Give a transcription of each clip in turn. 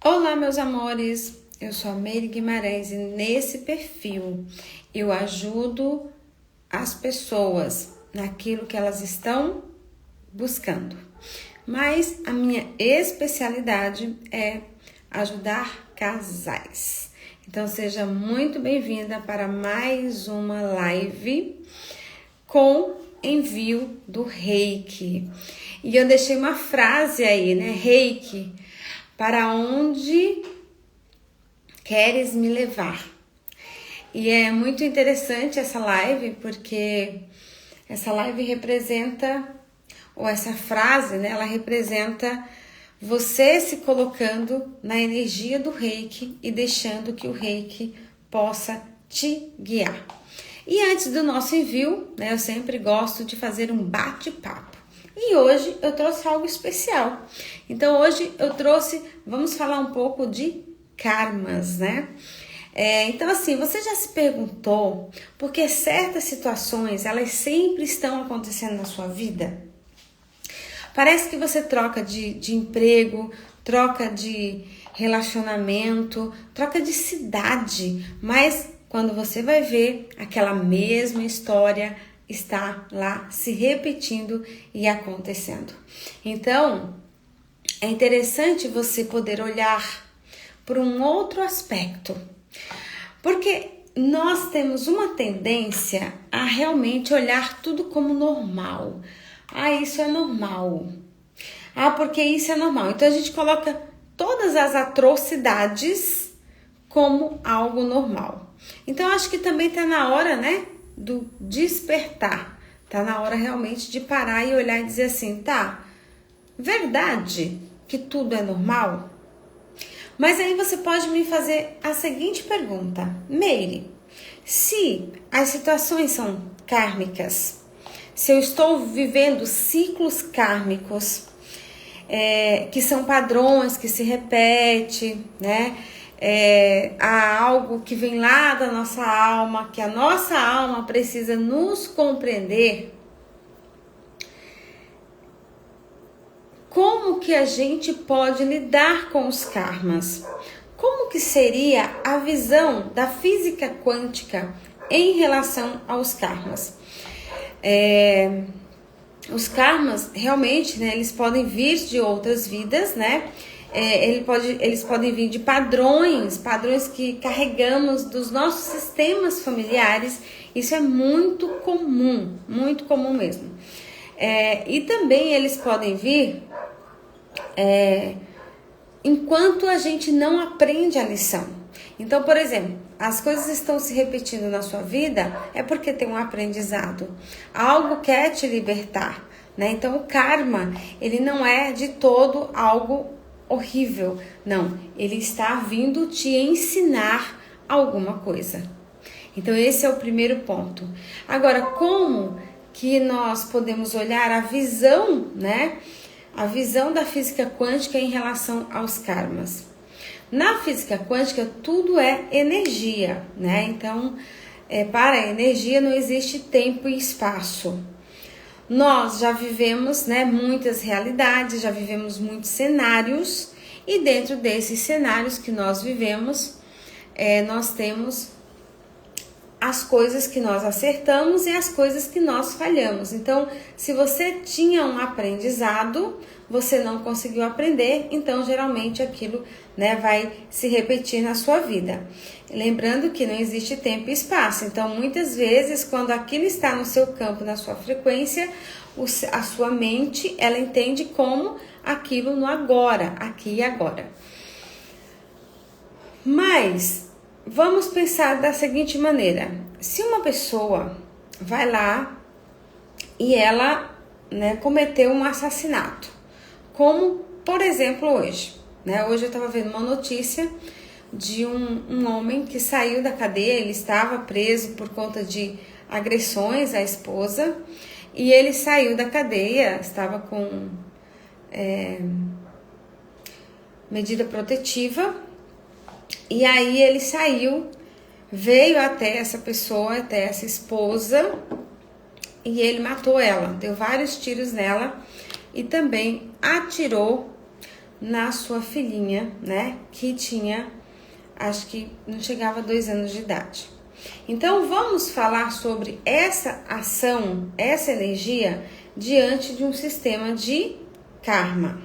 Olá, meus amores, eu sou a Meire Guimarães e nesse perfil eu ajudo as pessoas naquilo que elas estão buscando. Mas a minha especialidade é ajudar casais. Então seja muito bem-vinda para mais uma live com envio do Reiki. E eu deixei uma frase aí, né? Reiki, para onde queres me levar? E é muito interessante essa live, porque essa live representa, ou essa frase, né? Ela representa você se colocando na energia do Reiki e deixando que o Reiki possa te guiar. E antes do nosso envio, né, eu sempre gosto de fazer um bate-papo. E hoje eu trouxe algo especial. Então hoje vamos falar um pouco de karmas, né? Então assim, você já se perguntou por que certas situações, elas sempre estão acontecendo na sua vida? Parece que você troca de emprego, troca de relacionamento, troca de cidade, mas quando você vai ver, aquela mesma história está lá se repetindo e acontecendo. Então, é interessante você poder olhar por um outro aspecto, porque nós temos uma tendência a realmente olhar tudo como normal. Ah, isso é normal. Ah, porque isso é normal. Então a gente coloca todas as atrocidades como algo normal. Então acho que também está na hora, né, do despertar. Tá na hora realmente de parar e olhar e dizer assim, tá, verdade que tudo é normal? Mas aí você pode me fazer a seguinte pergunta: Meire, se as situações são kármicas, se eu estou vivendo ciclos kármicos, que são padrões que se repetem, né? Há algo que vem lá da nossa alma, que a nossa alma precisa nos compreender. Como que a gente pode lidar com os karmas? Como que seria a visão da física quântica em relação aos karmas? Os karmas, realmente, né, eles podem vir de outras vidas, né? Eles podem vir de padrões que carregamos dos nossos sistemas familiares. Isso é muito comum mesmo. E também eles podem vir enquanto a gente não aprende a lição. Então, por exemplo, as coisas estão se repetindo na sua vida é porque tem um aprendizado. Algo quer te libertar, né? Então, o karma, ele não é de todo algo horrível. Não, ele está vindo te ensinar alguma coisa. Então, esse é o primeiro ponto. Agora, como que nós podemos olhar a visão, né? A visão da física quântica em relação aos karmas. Na física quântica, tudo é energia, né? Então, para a energia não existe tempo e espaço. Nós já vivemos, né, muitas realidades, já vivemos muitos cenários, e dentro desses cenários que nós vivemos, nós temos as coisas que nós acertamos e as coisas que nós falhamos. Então, se você tinha um aprendizado, você não conseguiu aprender, então geralmente aquilo, né, vai se repetir na sua vida. Lembrando que não existe tempo e espaço. Então, muitas vezes, quando aquilo está no seu campo, na sua frequência, a sua mente, ela entende como aquilo no agora, aqui e agora. Mas vamos pensar da seguinte maneira: se uma pessoa vai lá e ela, né, cometeu um assassinato, como por exemplo hoje, né? Hoje eu estava vendo uma notícia de um homem que saiu da cadeia. Ele estava preso por conta de agressões à esposa e ele saiu da cadeia, estava com medida protetiva. E aí ele saiu, veio até essa pessoa, até essa esposa, e ele matou ela, deu vários tiros nela e também atirou na sua filhinha, né? Que tinha, acho que não chegava a 2 anos de idade. Então, vamos falar sobre essa ação, essa energia, diante de um sistema de karma.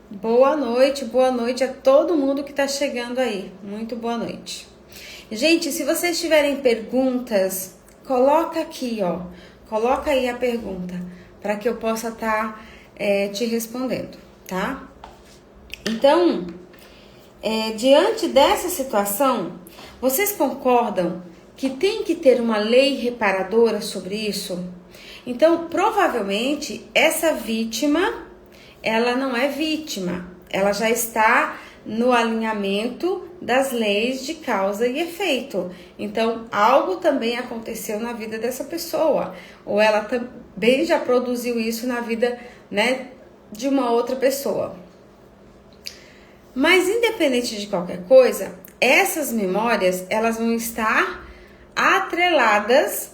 Boa noite a todo mundo que tá chegando aí. Muito boa noite. Gente, se vocês tiverem perguntas, coloca aqui, ó. Coloca aí a pergunta, para que eu possa estar te respondendo, tá? Então, diante dessa situação, vocês concordam que tem que ter uma lei reparadora sobre isso? Então, provavelmente, essa vítima, ela não é vítima, ela já está no alinhamento das leis de causa e efeito. Então, algo também aconteceu na vida dessa pessoa, ou ela também já produziu isso na vida, né, de uma outra pessoa. Mas, independente de qualquer coisa, essas memórias, elas vão estar atreladas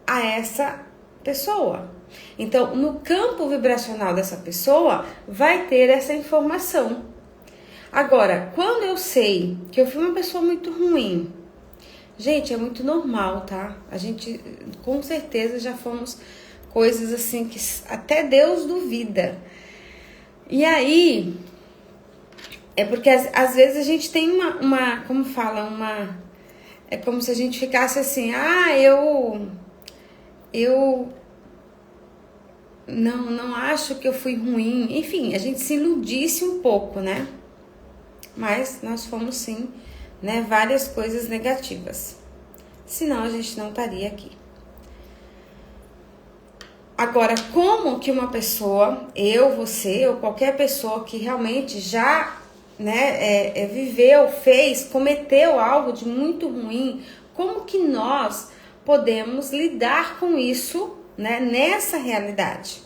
a essa pessoa. Então, no campo vibracional dessa pessoa, vai ter essa informação. Agora, quando eu sei que eu fui uma pessoa muito ruim, gente, é muito normal, tá? A gente, com certeza, já fomos coisas assim que até Deus duvida. E aí, é porque às vezes a gente tem uma como fala, é como se a gente ficasse assim, eu não acho que eu fui ruim. Enfim, a gente se iludisse um pouco, né? Mas nós fomos sim, né? Várias coisas negativas. Senão a gente não estaria aqui. Agora, como que uma pessoa, eu, você ou qualquer pessoa que realmente já, né, viveu, fez, cometeu algo de muito ruim, como que nós podemos lidar com isso, né, nessa realidade,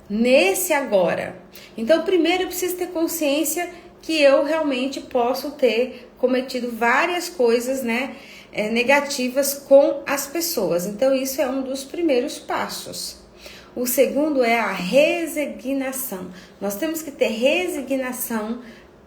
nesse agora? Então, primeiro eu preciso ter consciência que eu realmente posso ter cometido várias coisas, né, negativas com as pessoas. Então, isso é um dos primeiros passos. O segundo é a resignação. Nós temos que ter resignação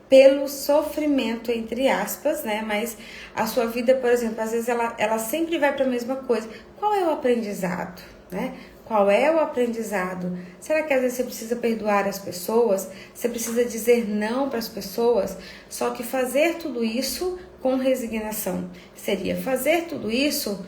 pelo sofrimento, entre aspas, né? Mas a sua vida, por exemplo, às vezes ela sempre vai para a mesma coisa. Qual é o aprendizado, né? Qual é o aprendizado? Será que às vezes você precisa perdoar as pessoas? Você precisa dizer não para as pessoas? Só que fazer tudo isso com resignação. Seria fazer tudo isso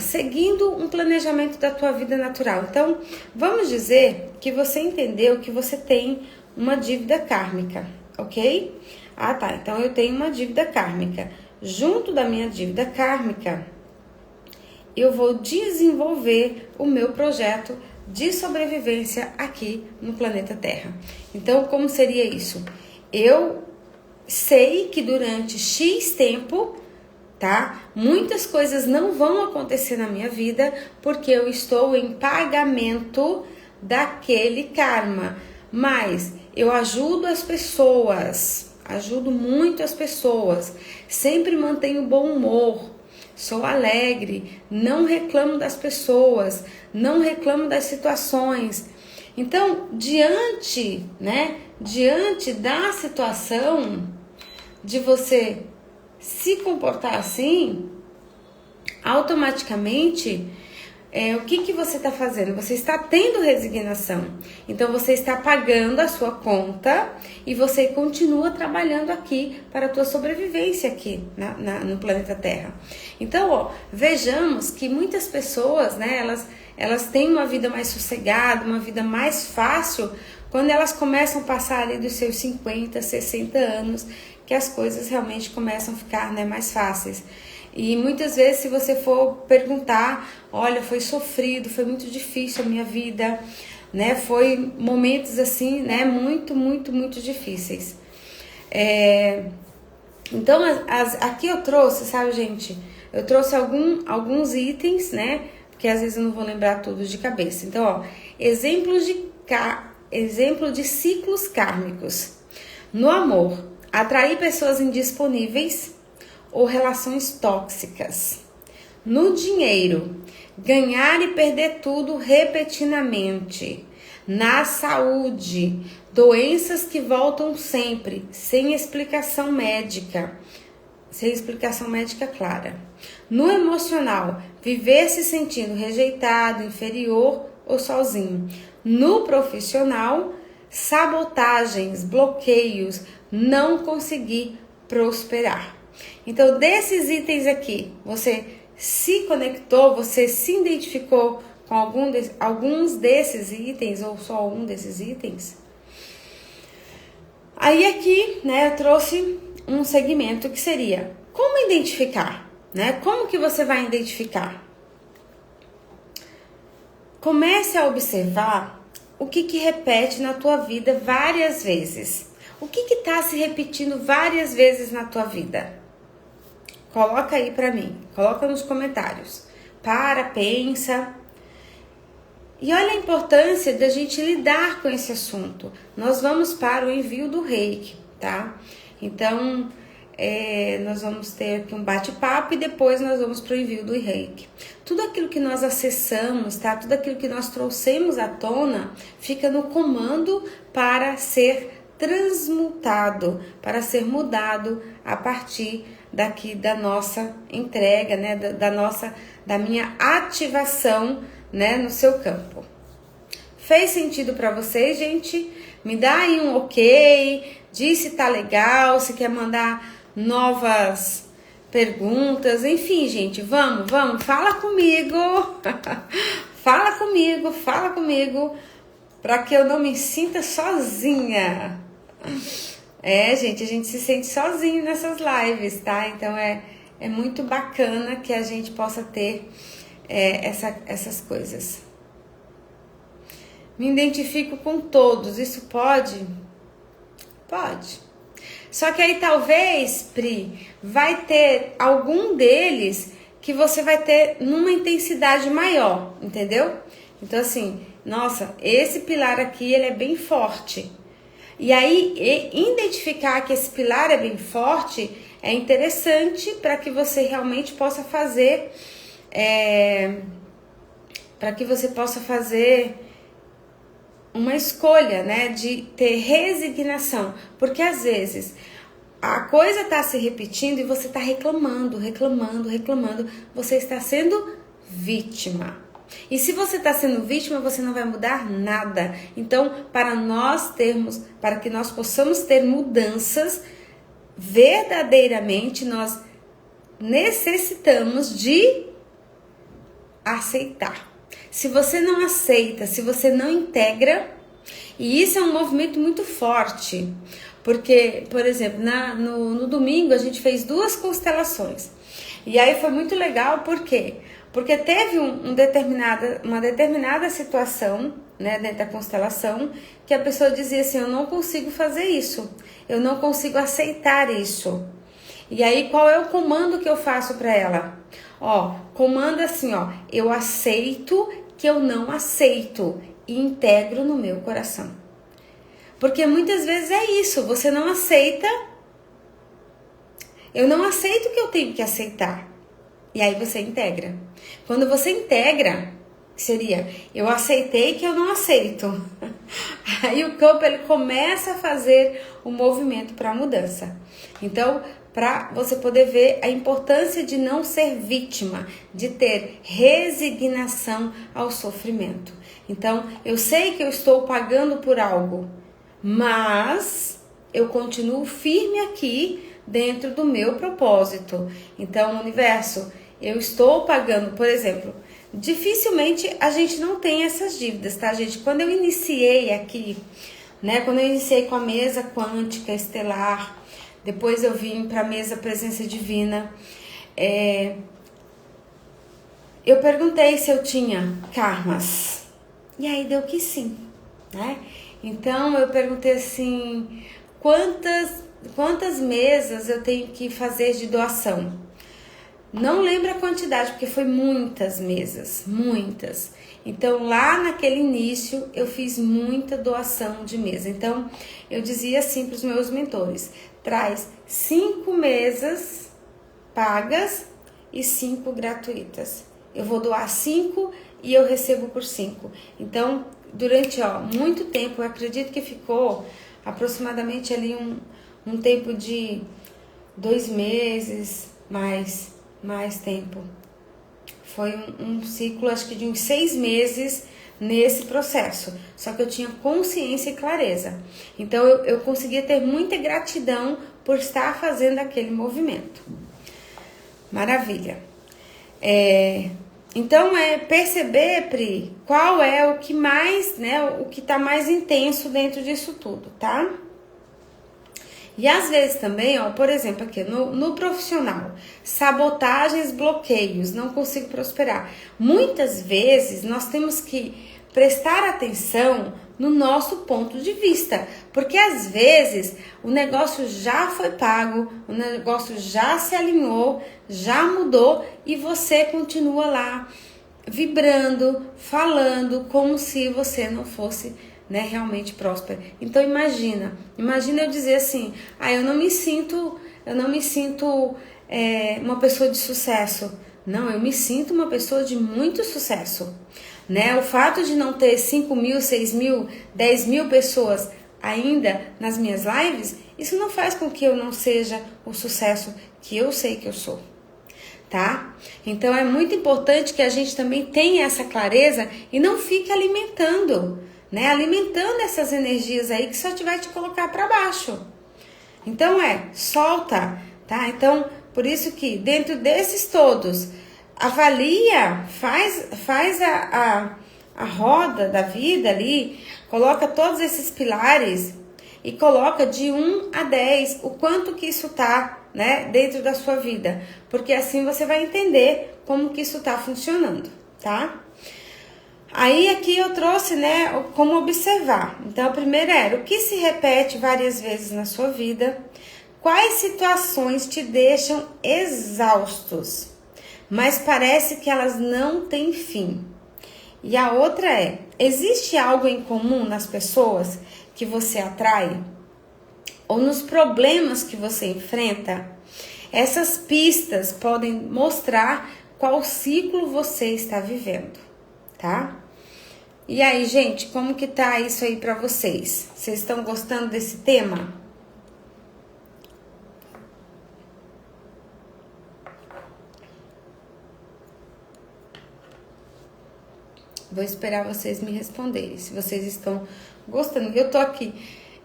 seguindo um planejamento da tua vida natural. Então, vamos dizer que você entendeu que você tem uma dívida kármica, ok? Ah, tá, então eu tenho uma dívida kármica. Junto da minha dívida kármica, eu vou desenvolver o meu projeto de sobrevivência aqui no planeta Terra. Então, como seria isso? Eu sei que durante X tempo, tá? Muitas coisas não vão acontecer na minha vida porque eu estou em pagamento daquele karma. Mas eu ajudo as pessoas, ajudo muito as pessoas, sempre mantenho bom humor, sou alegre, não reclamo das pessoas, não reclamo das situações. Então, diante da situação de você se comportar assim, automaticamente, o que você está fazendo? Você está tendo resignação. Então, você está pagando a sua conta e você continua trabalhando aqui para a tua sobrevivência aqui no planeta Terra. Então, ó, vejamos que muitas pessoas, né, elas têm uma vida mais sossegada, uma vida mais fácil, quando elas começam a passar ali dos seus 50, 60 anos, que as coisas realmente começam a ficar, né, mais fáceis. E muitas vezes, se você for perguntar, olha, foi sofrido, foi muito difícil a minha vida, né? Foi momentos assim, né? Muito, muito, muito difíceis. Então, aqui eu trouxe, sabe, gente? Eu trouxe alguns itens, né? Porque às vezes eu não vou lembrar tudo de cabeça. Então, ó, exemplo de ciclos kármicos. No amor, atrair pessoas indisponíveis ou relações tóxicas. no dinheiro, ganhar e perder tudo repentinamente, na saúde, doenças que voltam sempre, sem explicação médica clara. No emocional, viver se sentindo rejeitado, inferior ou sozinho. No profissional, sabotagens, bloqueios, não conseguir prosperar. Então, desses itens aqui, você se conectou, você se identificou com alguns desses itens ou só um desses itens? Aí aqui, né, eu trouxe um segmento que seria como identificar, né? Como que você vai identificar? Comece a observar o que repete na tua vida várias vezes. O que está se repetindo várias vezes na tua vida? Coloca aí pra mim, coloca nos comentários. Pensa. E olha a importância da gente lidar com esse assunto. Nós vamos para o envio do reiki, tá? Então, nós vamos ter aqui um bate-papo e depois nós vamos para o envio do reiki. Tudo aquilo que nós acessamos, tá? Tudo aquilo que nós trouxemos à tona fica no comando para ser transmutado, para ser mudado a partir daqui da nossa entrega, né? Da minha ativação, né? No seu campo. Fez sentido para vocês, gente? Me dá aí um ok, diz se tá legal, se quer mandar novas perguntas, enfim, gente, vamos, fala comigo, fala comigo, para que eu não me sinta sozinha. Gente, a gente se sente sozinho nessas lives, tá? Então é muito bacana que a gente possa ter essas coisas. Me identifico com todos, isso pode? Pode. Só que aí talvez, Pri, vai ter algum deles que você vai ter numa intensidade maior, entendeu? Então assim, nossa, esse pilar aqui, ele é bem forte. E aí, identificar que esse pilar é bem forte é interessante para que você realmente possa fazer, uma escolha, né, de ter resignação, porque às vezes a coisa está se repetindo e você está reclamando, você está sendo vítima. E se você está sendo vítima, você não vai mudar nada. Então, para que nós possamos ter mudanças, verdadeiramente nós necessitamos de aceitar. Se você não aceita, se você não integra, e isso é um movimento muito forte, porque, por exemplo, no domingo a gente fez 2 constelações, e aí foi muito legal, por quê? Porque teve uma determinada situação, né, dentro da constelação, que a pessoa dizia assim, eu não consigo fazer isso, eu não consigo aceitar isso. E aí, qual é o comando que eu faço para ela? Comando assim, eu aceito que eu não aceito e integro no meu coração. Porque muitas vezes é isso, você não aceita, eu não aceito que eu tenho que aceitar. E aí você integra. Quando você integra, seria, eu aceitei que eu não aceito. Aí o campo, ele começa a fazer o movimento para a mudança. Então, para você poder ver a importância de não ser vítima, de ter resignação ao sofrimento. Então, eu sei que eu estou pagando por algo, mas eu continuo firme aqui dentro do meu propósito. Então, universo, eu estou pagando, por exemplo, dificilmente a gente não tem essas dívidas, tá, gente? Quando eu iniciei aqui, né, quando eu iniciei com a mesa quântica estelar, depois eu vim para a mesa presença divina, eu perguntei se eu tinha karmas, e aí deu que sim, né? Então eu perguntei assim, quantas mesas eu tenho que fazer de doação? Não lembro a quantidade, porque foi muitas mesas, muitas. Então, lá naquele início, eu fiz muita doação de mesa. Então, eu dizia assim para os meus mentores, traz 5 mesas pagas e 5 gratuitas. Eu vou doar 5 e eu recebo por 5. Então, durante muito tempo, eu acredito que ficou aproximadamente ali um tempo de 2 meses, mais tempo. Foi um ciclo, acho que de uns 6 meses nesse processo. Só que eu tinha consciência e clareza. Então, eu conseguia ter muita gratidão por estar fazendo aquele movimento. Maravilha. Então, perceber, Pri, qual é o que mais, né, o que tá mais intenso dentro disso tudo, tá? E às vezes também, por exemplo, aqui no profissional, sabotagens, bloqueios, não consigo prosperar. Muitas vezes nós temos que prestar atenção no nosso ponto de vista, porque às vezes o negócio já foi pago, o negócio já se alinhou, já mudou e você continua lá vibrando, falando como se você não fosse, né, realmente próspera. Então imagina eu dizer assim, eu não me sinto uma pessoa de sucesso. Não, eu me sinto uma pessoa de muito sucesso, né? O fato de não ter 5.000, 6.000, 10.000 pessoas ainda nas minhas lives, isso não faz com que eu não seja o sucesso que eu sei que eu sou, tá? Então é muito importante que a gente também tenha essa clareza e não fique alimentando, né? Alimentando essas energias aí que só vai te colocar para baixo. Então solta, tá? Então, por isso que dentro desses todos, avalia, faz a roda da vida ali, coloca todos esses pilares e coloca de 1 a 10 o quanto que isso tá, né, dentro da sua vida, porque assim você vai entender como que isso tá funcionando, tá? Aí aqui eu trouxe, né, como observar. Então, a primeira era o que se repete várias vezes na sua vida, quais situações te deixam exaustos, mas parece que elas não têm fim. E a outra existe algo em comum nas pessoas que você atrai? Ou nos problemas que você enfrenta? Essas pistas podem mostrar qual ciclo você está vivendo, tá? E aí, gente, como que tá isso aí pra vocês? Vocês estão gostando desse tema? Vou esperar vocês me responderem, se vocês estão gostando. Eu tô aqui,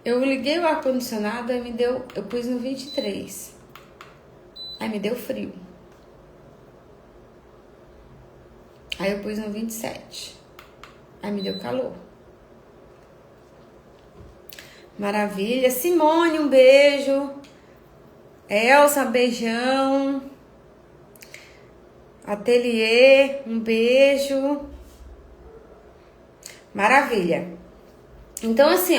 eu liguei o ar-condicionado, aí eu pus no 23. Aí me deu frio. Aí eu pus no 27. Aí me deu calor. Maravilha. Simone, um beijo. Elsa, beijão. Ateliê, um beijo. Maravilha. Então, assim,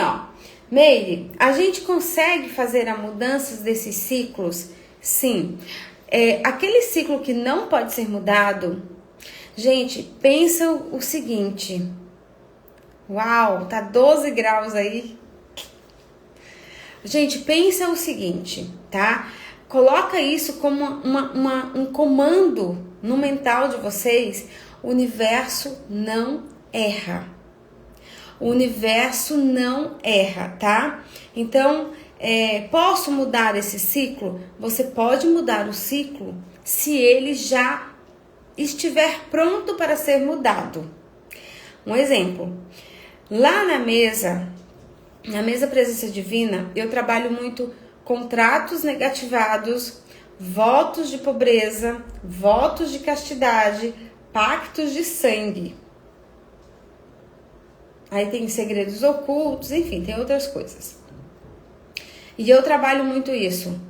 Meire, a gente consegue fazer a mudanças desses ciclos? Sim. Aquele ciclo que não pode ser mudado, gente, pensa o seguinte. Uau, tá 12 graus aí. Gente, pensa o seguinte, tá? Coloca isso como um comando no mental de vocês. O universo não erra. O universo não erra, tá? Então, posso mudar esse ciclo? Você pode mudar o ciclo se ele já estiver pronto para ser mudado. Um exemplo. Lá na mesa Presença Divina, eu trabalho muito contratos negativados, votos de pobreza, votos de castidade, pactos de sangue. Aí tem segredos ocultos, enfim, tem outras coisas. E eu trabalho muito isso.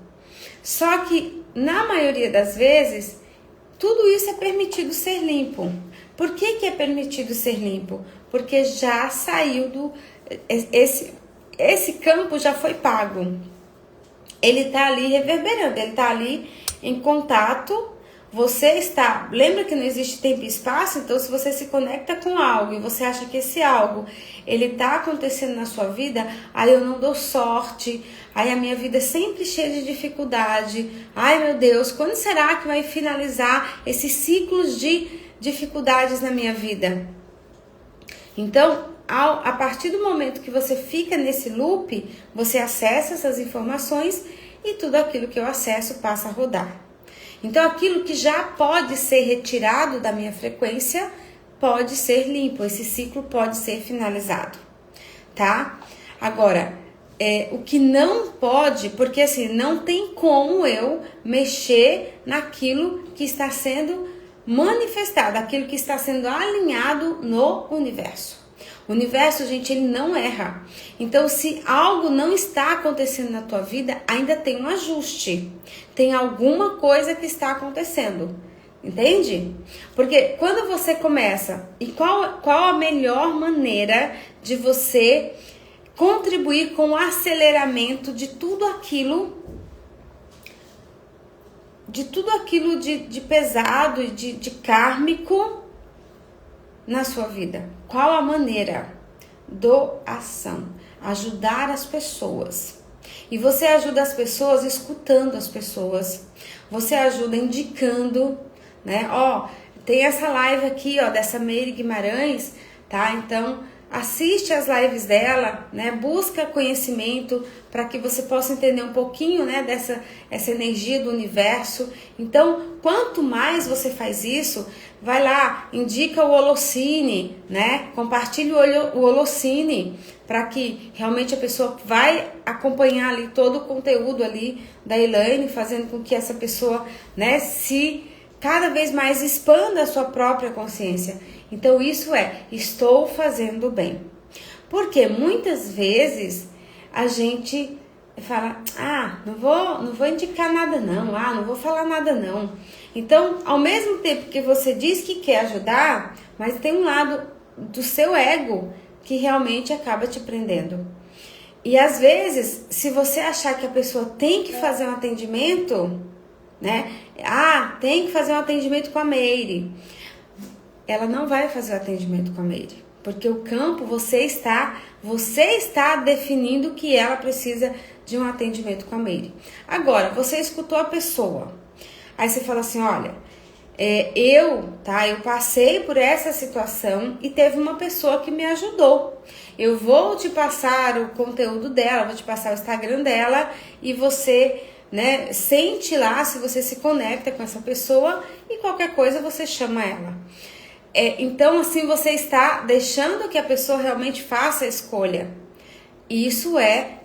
Só que, na maioria das vezes, tudo isso é permitido ser limpo. Por que é permitido ser limpo? Porque já saiu esse campo já foi pago. Ele tá ali reverberando, ele tá ali em contato você está... Lembra que não existe tempo e espaço? Então, se você se conecta com algo e você acha que esse algo, ele tá acontecendo na sua vida, aí eu não dou sorte, aí a minha vida é sempre cheia de dificuldade. Ai, meu Deus, quando será que vai finalizar esses ciclos de dificuldades na minha vida? Então, a partir do momento que você fica nesse loop, você acessa essas informações e tudo aquilo que eu acesso passa a rodar. Então, aquilo que já pode ser retirado da minha frequência pode ser limpo, esse ciclo pode ser finalizado, tá? Agora, o que não pode, porque assim, não tem como eu mexer naquilo que está sendo manifestado, aquilo que está sendo alinhado no universo. O universo, gente, ele não erra. Então, se algo não está acontecendo na tua vida, ainda tem um ajuste. Tem alguma coisa que está acontecendo. Entende? Porque quando você começa, e qual a melhor maneira de você contribuir com o aceleramento de tudo aquilo de pesado e de kármico na sua vida? Qual a maneira? Doação. Ajudar as pessoas. E você ajuda as pessoas escutando as pessoas. Você ajuda indicando, né? Ó, tem essa live aqui, ó, dessa Meire Guimarães, tá? Então, assiste as lives dela, né? Busca conhecimento para que você possa entender um pouquinho, né, essa energia do universo. Então, quanto mais você faz isso, vai lá, indica o Holocine, né? Compartilha o Holocine para que realmente a pessoa vai acompanhar ali todo o conteúdo ali da Elaine, fazendo com que essa pessoa, né, se cada vez mais expanda a sua própria consciência. Então, isso estou fazendo bem. Porque muitas vezes a gente fala, não vou indicar nada não, não vou falar nada não. Então, ao mesmo tempo que você diz que quer ajudar, mas tem um lado do seu ego que realmente acaba te prendendo. E às vezes, se você achar que a pessoa tem que fazer um atendimento, né? Tem que fazer um atendimento com a Meire. Ela não vai fazer o atendimento com a Meire, porque o campo você está definindo que ela precisa de um atendimento com a Meire. Agora, você escutou a pessoa, aí você fala assim, olha, eu passei por essa situação e teve uma pessoa que me ajudou. Eu vou te passar o conteúdo dela, vou te passar o Instagram dela e você, né, sente lá se você se conecta com essa pessoa e qualquer coisa você chama ela. Então, assim, você está deixando que a pessoa realmente faça a escolha. Isso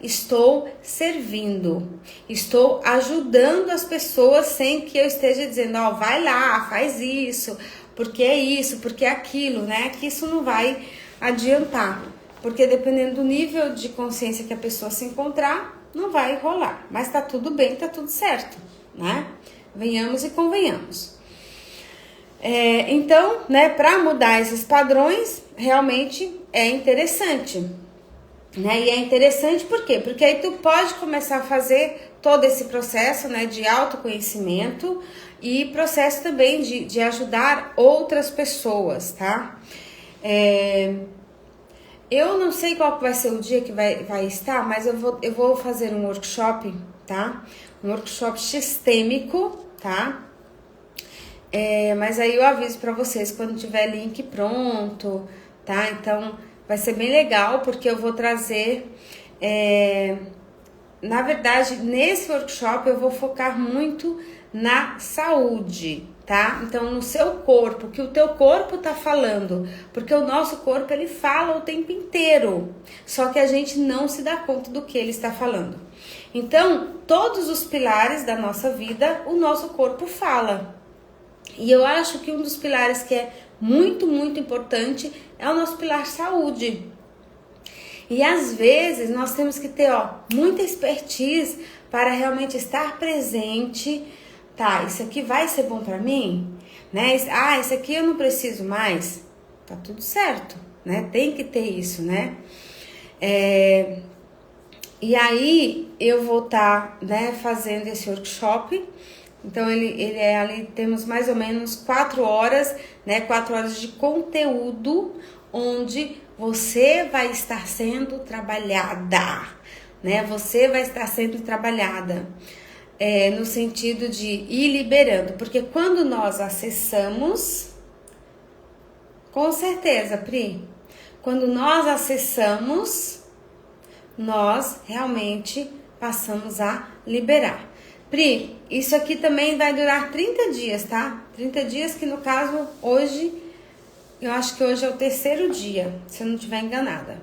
estou servindo. Estou ajudando as pessoas sem que eu esteja dizendo, vai lá, faz isso, porque é isso, porque é aquilo, né? Que isso não vai adiantar. Porque dependendo do nível de consciência que a pessoa se encontrar, não vai rolar. Mas tá tudo bem, tá tudo certo, né? Venhamos e convenhamos. Então, né, para mudar esses padrões, realmente é interessante, né? E é interessante por quê? Porque aí tu pode começar a fazer todo esse processo, né, de autoconhecimento e processo também de ajudar outras pessoas, tá? Eu não sei qual vai ser o dia que vai estar, mas eu vou fazer um workshop, tá? Um workshop sistêmico, tá? Mas aí eu aviso pra vocês quando tiver link pronto, tá? Então vai ser bem legal porque eu vou trazer, na verdade, nesse workshop eu vou focar muito na saúde, tá? Então no seu corpo, que o teu corpo tá falando, porque o nosso corpo ele fala o tempo inteiro, só que a gente não se dá conta do que ele está falando. Então todos os pilares da nossa vida, o nosso corpo fala. E eu acho que um dos pilares que é muito, muito importante é o nosso pilar saúde. E às vezes nós temos que ter muita expertise para realmente estar presente. Tá, isso aqui vai ser bom para mim? Né? Isso aqui eu não preciso mais. Tá tudo certo, né? Tem que ter isso, né? E aí eu vou estar, né, fazendo esse workshop Então ele é ali, temos mais ou menos 4 horas, né? 4 horas de conteúdo onde você vai estar sendo trabalhada, né? Você vai estar sendo trabalhada no sentido de ir liberando, porque quando nós acessamos, com certeza, Pri, quando nós acessamos, nós realmente passamos a liberar. Pri, isso aqui também vai durar 30 dias, tá? 30 dias que no caso hoje, eu acho que hoje é o 3º dia, se eu não estiver enganada.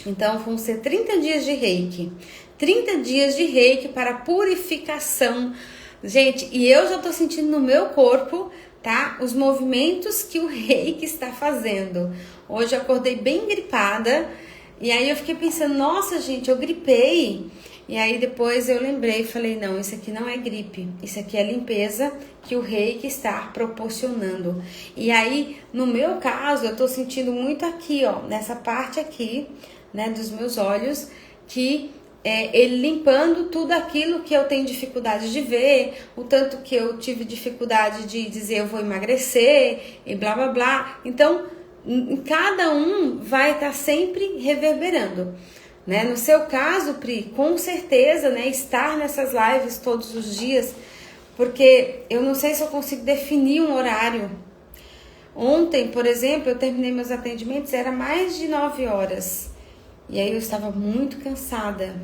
Então vão ser 30 dias de reiki. 30 dias de reiki para purificação. Gente, e eu já tô sentindo no meu corpo, tá? Os movimentos que o reiki está fazendo. Hoje eu acordei bem gripada. E aí eu fiquei pensando, nossa gente, eu gripei. E aí depois eu lembrei e falei, não, isso aqui não é gripe. Isso aqui é limpeza que o reiki está proporcionando. E aí, no meu caso, eu tô sentindo muito aqui, ó, nessa parte aqui, né, dos meus olhos, que ele limpando tudo aquilo que eu tenho dificuldade de ver, o tanto que eu tive dificuldade de dizer eu vou emagrecer e blá blá blá. Então, cada um vai estar sempre reverberando, né? No seu caso, Pri, com certeza, né, estar nessas lives todos os dias, porque eu não sei se eu consigo definir um horário. Ontem, por exemplo, eu terminei meus atendimentos, era mais de 9 horas. E aí eu estava muito cansada.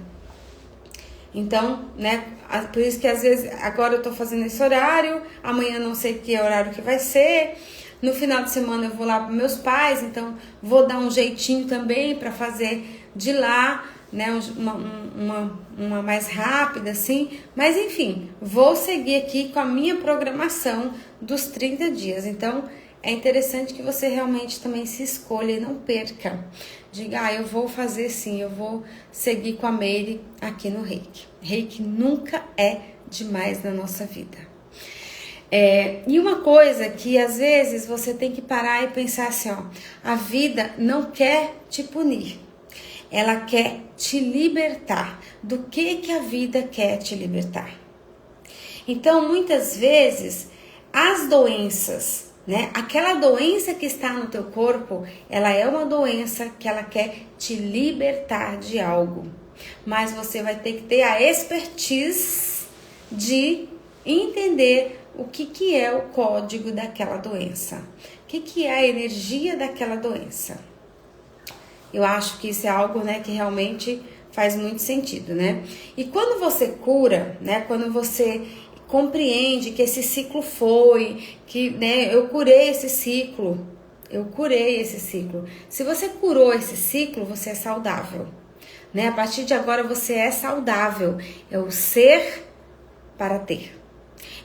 Então, né, por isso que às vezes agora eu tô fazendo esse horário, amanhã não sei que horário que vai ser. No final de semana eu vou lá para meus pais, então vou dar um jeitinho também para fazer de lá, né, uma mais rápida assim. Mas enfim, vou seguir aqui com a minha programação dos 30 dias. Então, é interessante que você realmente também se escolha e não perca. Diga, eu vou fazer sim, eu vou seguir com a Meire aqui no Reiki. Reiki nunca é demais na nossa vida. E uma coisa que às vezes você tem que parar e pensar assim, ó, a vida não quer te punir. Ela quer te libertar. Do que a vida quer te libertar? Então, muitas vezes, as doenças, né? Aquela doença que está no teu corpo, ela é uma doença que ela quer te libertar de algo. Mas você vai ter que ter a expertise de entender o que é o código daquela doença. O que é a energia daquela doença. Eu acho que isso é algo, né, que realmente faz muito sentido, né? E quando você cura, né, quando você compreende que esse ciclo foi, que, né, eu curei esse ciclo. Se você curou esse ciclo, você é saudável, né? A partir de agora você é saudável, é o ser para ter.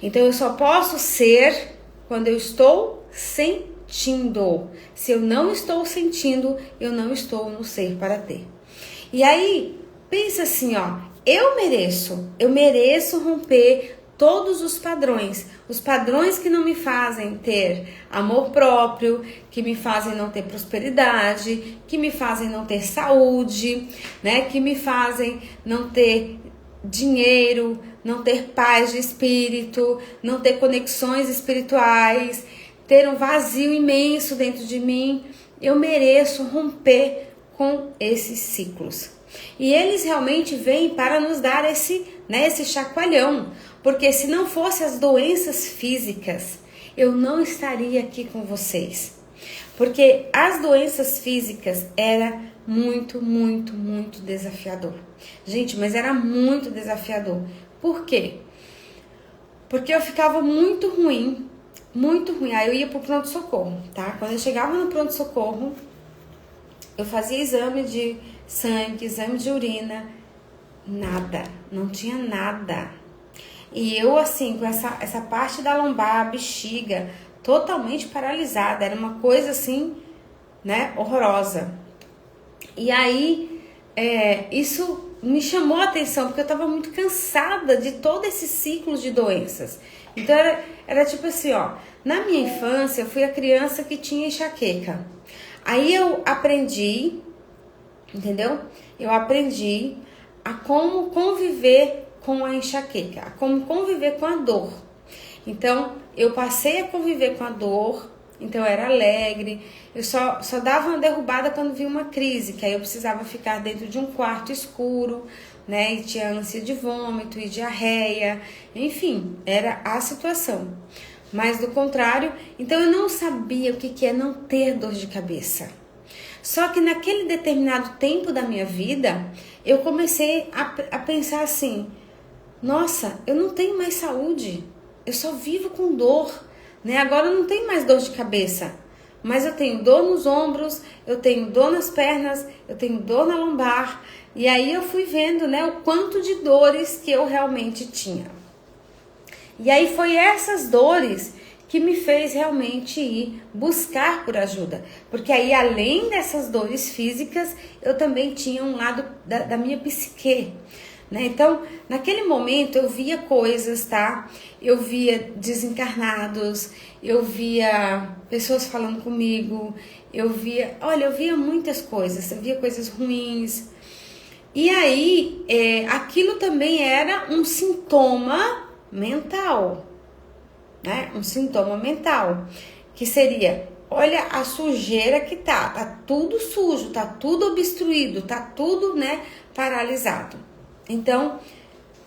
Então eu só posso ser quando eu estou sentindo. Se eu não estou sentindo, eu não estou no ser para ter. E aí, pensa assim, ó, eu mereço romper todos os padrões que não me fazem ter amor próprio, que me fazem não ter prosperidade, que me fazem não ter saúde, né? Que me fazem não ter dinheiro, não ter paz de espírito, não ter conexões espirituais, ter um vazio imenso dentro de mim. Eu mereço romper com esses ciclos. E eles realmente vêm para nos dar esse chacoalhão. Porque se não fossem as doenças físicas, eu não estaria aqui com vocês. Porque as doenças físicas era muito, muito, muito desafiador. Gente, mas era muito desafiador. Por quê? Porque eu ficava muito ruim. Aí eu ia pro pronto-socorro, tá? Quando eu chegava no pronto-socorro, eu fazia exame de sangue, exame de urina, nada, não tinha nada. E eu, assim, com essa parte da lombar, a bexiga, totalmente paralisada. Era uma coisa, assim, né, horrorosa. E aí, isso me chamou a atenção, porque eu tava muito cansada de todo esse ciclo de doenças. Então, era tipo assim, ó, na minha infância, eu fui a criança que tinha enxaqueca. Aí eu aprendi, entendeu? Eu aprendi a como conviver com a enxaqueca, a como conviver com a dor. Então, eu passei a conviver com a dor, então eu era alegre, eu só dava uma derrubada quando vinha uma crise, que aí eu precisava ficar dentro de um quarto escuro, né, e tinha ânsia de vômito e diarreia, enfim, era a situação. Mas do contrário, então eu não sabia o que é não ter dor de cabeça. Só que naquele determinado tempo da minha vida, eu comecei a pensar assim, nossa, eu não tenho mais saúde, eu só vivo com dor, né? Agora eu não tenho mais dor de cabeça, mas eu tenho dor nos ombros, eu tenho dor nas pernas, eu tenho dor na lombar, e aí eu fui vendo, né, o quanto de dores que eu realmente tinha. E aí foi essas dores que me fez realmente ir buscar por ajuda. Porque aí, além dessas dores físicas, eu também tinha um lado da minha psique, né? Então, naquele momento, eu via coisas, tá? Eu via desencarnados, eu via pessoas falando comigo, eu via muitas coisas, eu via coisas ruins. E aí, aquilo também era um sintoma mental, né? Um sintoma mental, que seria, olha a sujeira que tá tudo sujo, tá tudo obstruído, tá tudo, né, paralisado. Então,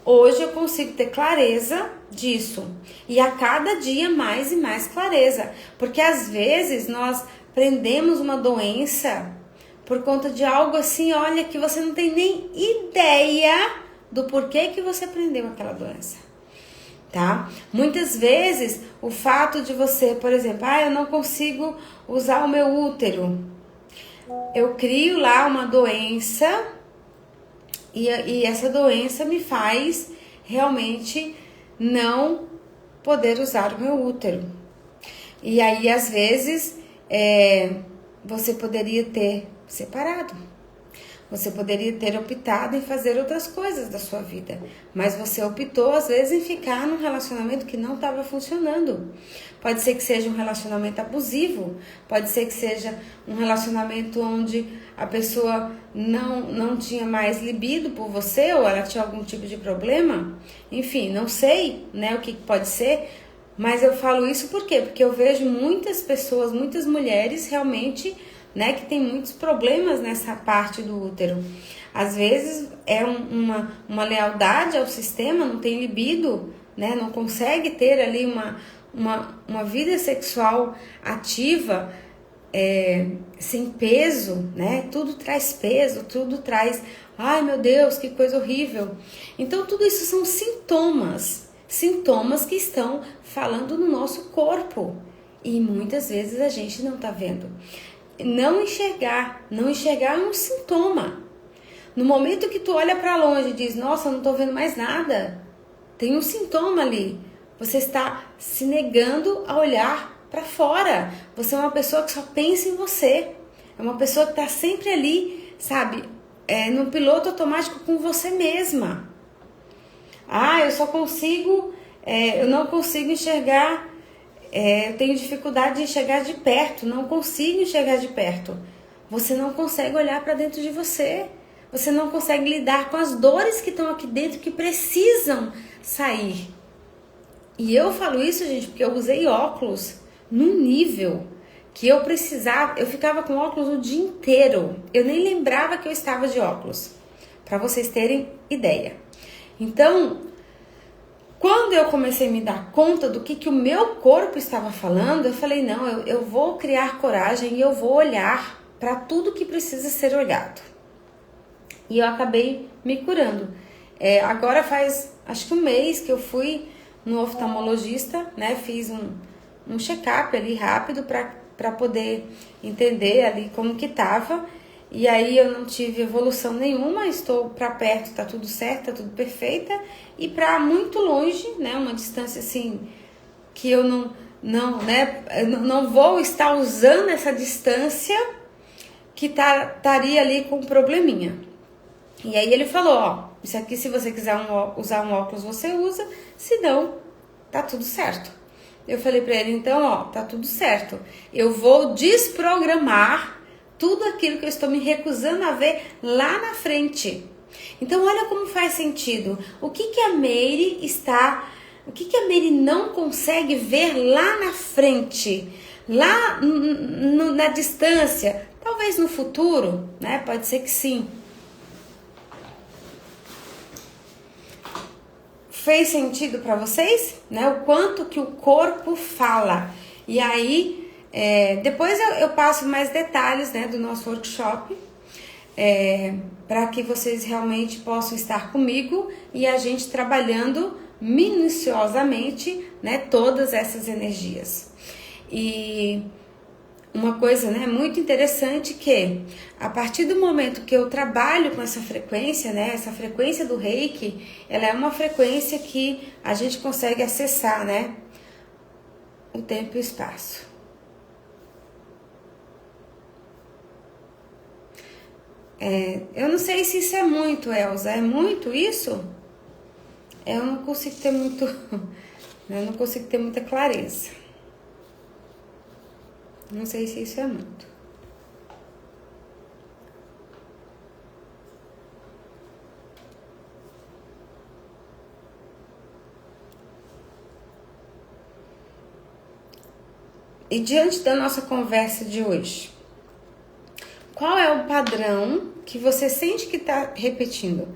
hoje eu consigo ter clareza disso, e a cada dia mais e mais clareza, porque às vezes nós prendemos uma doença por conta de algo assim, olha, que você não tem nem ideia do porquê que você prendeu aquela doença. Tá? Muitas vezes o fato de você, por exemplo, eu não consigo usar o meu útero, eu crio lá uma doença e essa doença me faz realmente não poder usar o meu útero. E aí às vezes você poderia ter separado. Você poderia ter optado em fazer outras coisas da sua vida, mas você optou às vezes em ficar num relacionamento que não estava funcionando. Pode ser que seja um relacionamento abusivo, pode ser que seja um relacionamento onde a pessoa não tinha mais libido por você, ou ela tinha algum tipo de problema. Enfim, não sei, né, o que pode ser, mas eu falo isso por quê? Porque eu vejo muitas pessoas, muitas mulheres realmente, né, que tem muitos problemas nessa parte do útero. Às vezes é uma lealdade ao sistema, não tem libido, né, não consegue ter ali uma vida sexual ativa, sem peso, né? Tudo traz peso, tudo traz, ai meu Deus, que coisa horrível. Então tudo isso são sintomas que estão falando no nosso corpo, e muitas vezes a gente não tá vendo. Não enxergar é um sintoma. No momento que tu olha para longe e diz, nossa, eu não tô vendo mais nada, tem um sintoma ali. Você está se negando a olhar para fora. Você é uma pessoa que só pensa em você. É uma pessoa que tá sempre ali, sabe, no piloto automático com você mesma. Eu não consigo enxergar. Eu tenho dificuldade de enxergar de perto, não consigo enxergar de perto. Você não consegue olhar para dentro de você. Você não consegue lidar com as dores que estão aqui dentro, que precisam sair. E eu falo isso, gente, porque eu usei óculos num nível que eu precisava. Eu ficava com óculos o dia inteiro. Eu nem lembrava que eu estava de óculos, para vocês terem ideia. Então, quando eu comecei a me dar conta do que o meu corpo estava falando, eu falei, não, eu vou criar coragem e eu vou olhar para tudo que precisa ser olhado. E eu acabei me curando. Agora faz, acho que um mês que eu fui no oftalmologista, né? Fiz um check-up ali rápido para poder entender ali como que tava. E aí eu não tive evolução nenhuma, estou para perto, tá tudo certo, tá tudo perfeita. E para muito longe, né, uma distância assim, que eu não vou estar usando essa distância, que estaria ali com um probleminha. E aí ele falou, isso aqui se você quiser usar um óculos você usa, se não, tá tudo certo. Eu falei para ele, então, tá tudo certo. Eu vou desprogramar tudo aquilo que eu estou me recusando a ver lá na frente. Então olha como faz sentido. O que a Meire não consegue ver lá na frente, lá na distância, talvez no futuro, né? Pode ser que sim. Fez sentido para vocês, né? O quanto que o corpo fala. E aí, depois eu passo mais detalhes, né, do nosso workshop, para que vocês realmente possam estar comigo e a gente trabalhando minuciosamente, né, todas essas energias. E uma coisa, né, muito interessante que a partir do momento que eu trabalho com essa frequência, né, essa frequência do Reiki, ela é uma frequência que a gente consegue acessar, né, o tempo e o espaço. Eu não sei se isso é muito, Elza, é muito isso? Eu não consigo ter muito, eu não consigo ter muita clareza. Não sei se isso é muito. E diante da nossa conversa de hoje, qual é o padrão que você sente que está repetindo?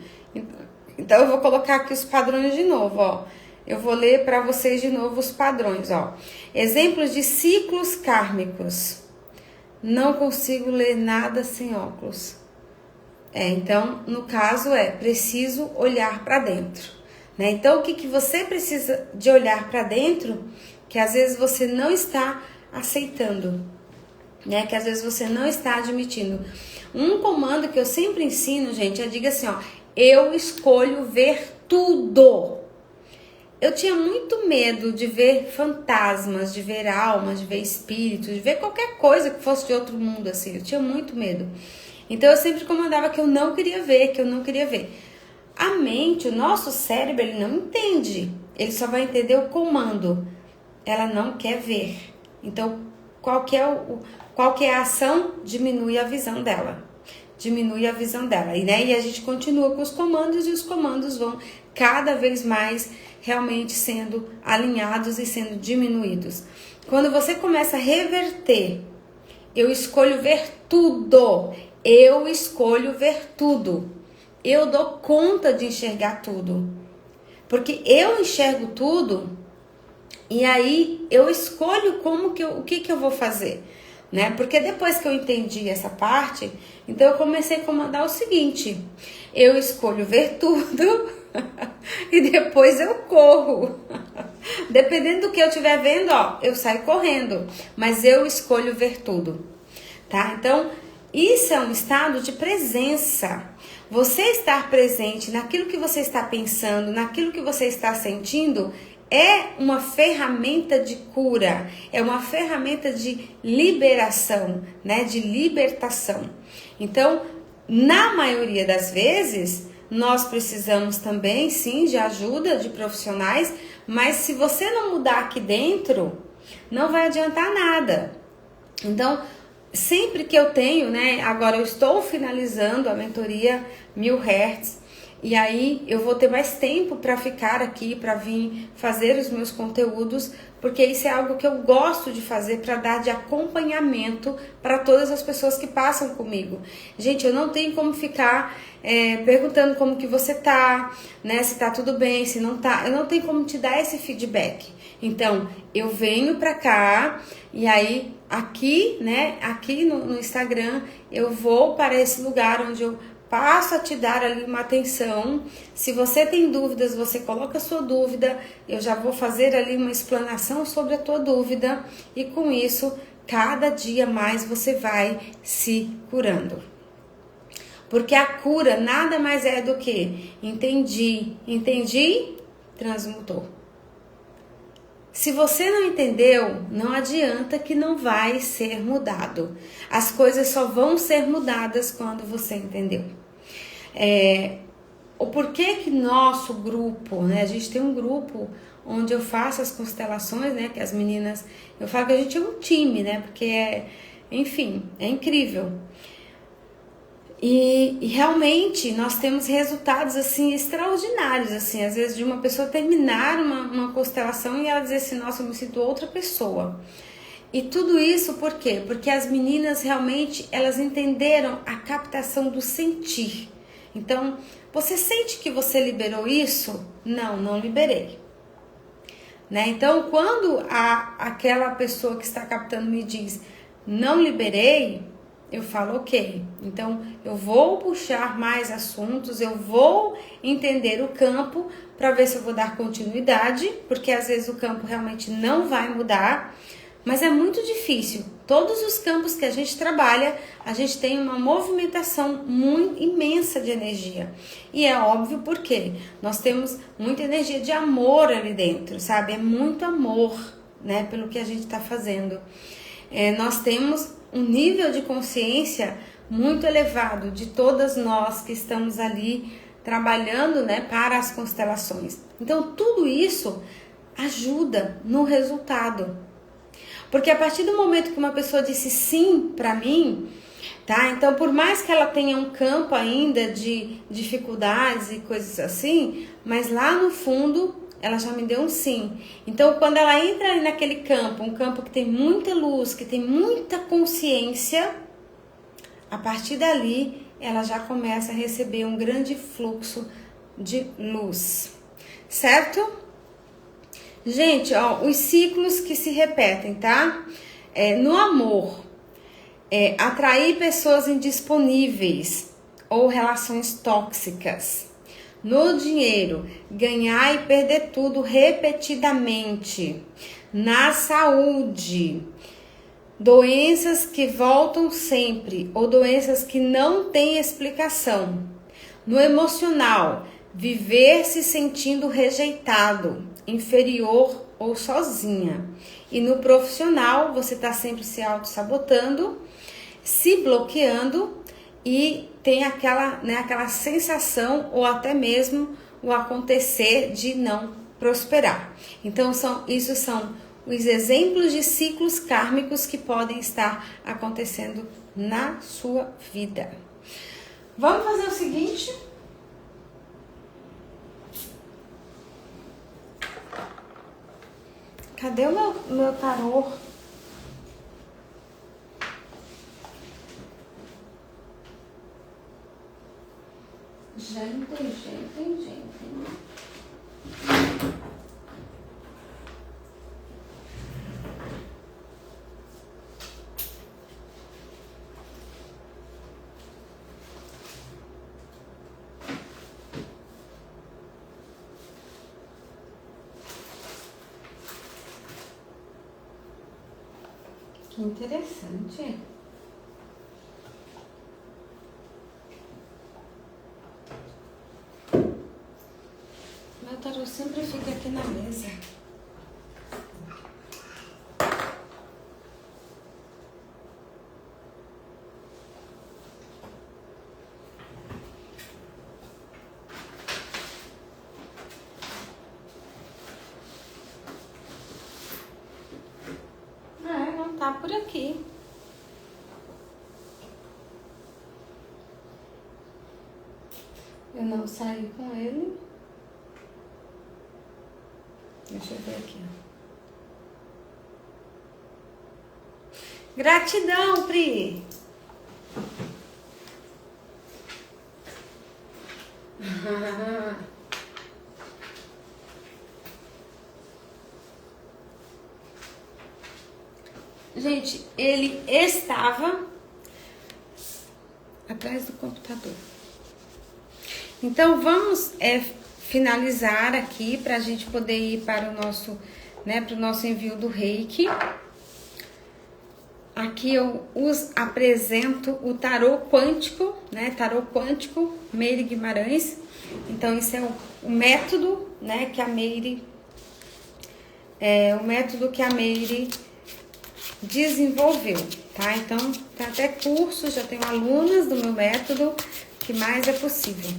Então eu vou colocar aqui os padrões de novo, ó. Eu vou ler para vocês de novo os padrões, ó. Exemplos de ciclos kármicos. Não consigo ler nada sem óculos. Então, no caso preciso olhar para dentro, né? Então, o que você precisa de olhar para dentro, que às vezes você não está aceitando, né? Que às vezes você não está admitindo. Um comando que eu sempre ensino, gente, diga assim, ó, eu escolho ver tudo. Eu tinha muito medo de ver fantasmas, de ver almas, de ver espíritos, de ver qualquer coisa que fosse de outro mundo, assim. Eu tinha muito medo. Então eu sempre comandava que eu não queria ver, A mente, o nosso cérebro, ele não entende. Ele só vai entender o comando. Ela não quer ver. Então, qual que é a ação? Diminui a visão dela. E a gente continua com os comandos e os comandos vão cada vez mais realmente sendo alinhados e sendo diminuídos. Quando você começa a reverter, eu escolho ver tudo. Eu dou conta de enxergar tudo. Porque eu enxergo tudo e aí eu escolho o que eu vou fazer. Né? Porque depois que eu entendi essa parte, então eu comecei a comandar o seguinte: eu escolho ver tudo e depois eu corro. Dependendo do que eu estiver vendo, ó, eu saio correndo, mas eu escolho ver tudo, tá? Então, isso é um estado de presença. Você estar presente naquilo que você está pensando, naquilo que você está sentindo, é uma ferramenta de cura, é uma ferramenta de liberação, né? De libertação. Então, na maioria das vezes, nós precisamos também, sim, de ajuda de profissionais, mas se você não mudar aqui dentro, não vai adiantar nada. Então, sempre que eu tenho, né? Agora eu estou finalizando a mentoria 1000 Hz, e aí eu vou ter mais tempo para ficar aqui, para vir fazer os meus conteúdos, porque isso é algo que eu gosto de fazer para dar de acompanhamento para todas as pessoas que passam comigo. Gente, eu não tenho como ficar perguntando como que você tá, né? Se tá tudo bem, se não tá. Eu não tenho como te dar esse feedback. Então, eu venho para cá e aí aqui, né? Aqui no Instagram, eu vou para esse lugar onde eu passo a te dar ali uma atenção. Se você tem dúvidas, você coloca a sua dúvida, eu já vou fazer ali uma explanação sobre a tua dúvida e com isso, cada dia mais você vai se curando. Porque a cura nada mais é do que entendi, transmutou. Se você não entendeu, não adianta que não vai ser mudado. As coisas só vão ser mudadas quando você entendeu. O porquê que nosso grupo, né? A gente tem um grupo onde eu faço as constelações, né? Que as meninas, eu falo que a gente é um time, né? Porque enfim, é incrível. E realmente nós temos resultados assim extraordinários, assim, às vezes de uma pessoa terminar uma constelação e ela dizer assim, nossa, eu me sinto outra pessoa. E tudo isso por quê? Porque as meninas realmente, elas entenderam a captação do sentir. Então, você sente que você liberou isso? Não, não liberei. Né? Então, quando aquela pessoa que está captando me diz, não liberei, eu falo, ok, então eu vou puxar mais assuntos, eu vou entender o campo para ver se eu vou dar continuidade, porque às vezes o campo realmente não vai mudar, mas é muito difícil. Todos os campos que a gente trabalha, a gente tem uma movimentação muito imensa de energia. E é óbvio porque nós temos muita energia de amor ali dentro, sabe? É muito amor, né, pelo que a gente está fazendo. Nós temos um nível de consciência muito elevado de todas nós que estamos ali trabalhando, né, para as constelações. Então, tudo isso ajuda no resultado. Porque a partir do momento que uma pessoa disse sim para mim, tá? Então, por mais que ela tenha um campo ainda de dificuldades e coisas assim, mas lá no fundo ela já me deu um sim. Então, quando ela entra ali naquele campo, um campo que tem muita luz, que tem muita consciência, a partir dali ela já começa a receber um grande fluxo de luz, certo? Gente, ó, os ciclos que se repetem, tá? No amor, atrair pessoas indisponíveis ou relações tóxicas. No dinheiro, ganhar e perder tudo repetidamente. Na saúde, doenças que voltam sempre ou doenças que não têm explicação. No emocional, viver se sentindo rejeitado, inferior ou sozinha. E no profissional, você está sempre se auto-sabotando, se bloqueando e tem aquela sensação ou até mesmo o acontecer de não prosperar. Então, isso são os exemplos de ciclos kármicos que podem estar acontecendo na sua vida. Vamos fazer o seguinte. Cadê o meu tarô? Gente. Que interessante. Meu tarô sempre fica aqui na mesa. Não tá por aqui. Eu não saí com ele. Deixa eu ver aqui. Gratidão, Pri. Gente, ele estava atrás do computador. Então, vamos finalizar aqui para a gente poder ir para o nosso, para o nosso envio do Reiki. Aqui eu apresento o tarô quântico, Tarô quântico, Meire Guimarães. Então, isso é o método, que a Meire, desenvolveu, tá? Então, tem até cursos, já tenho alunas do meu método, que mais é possível.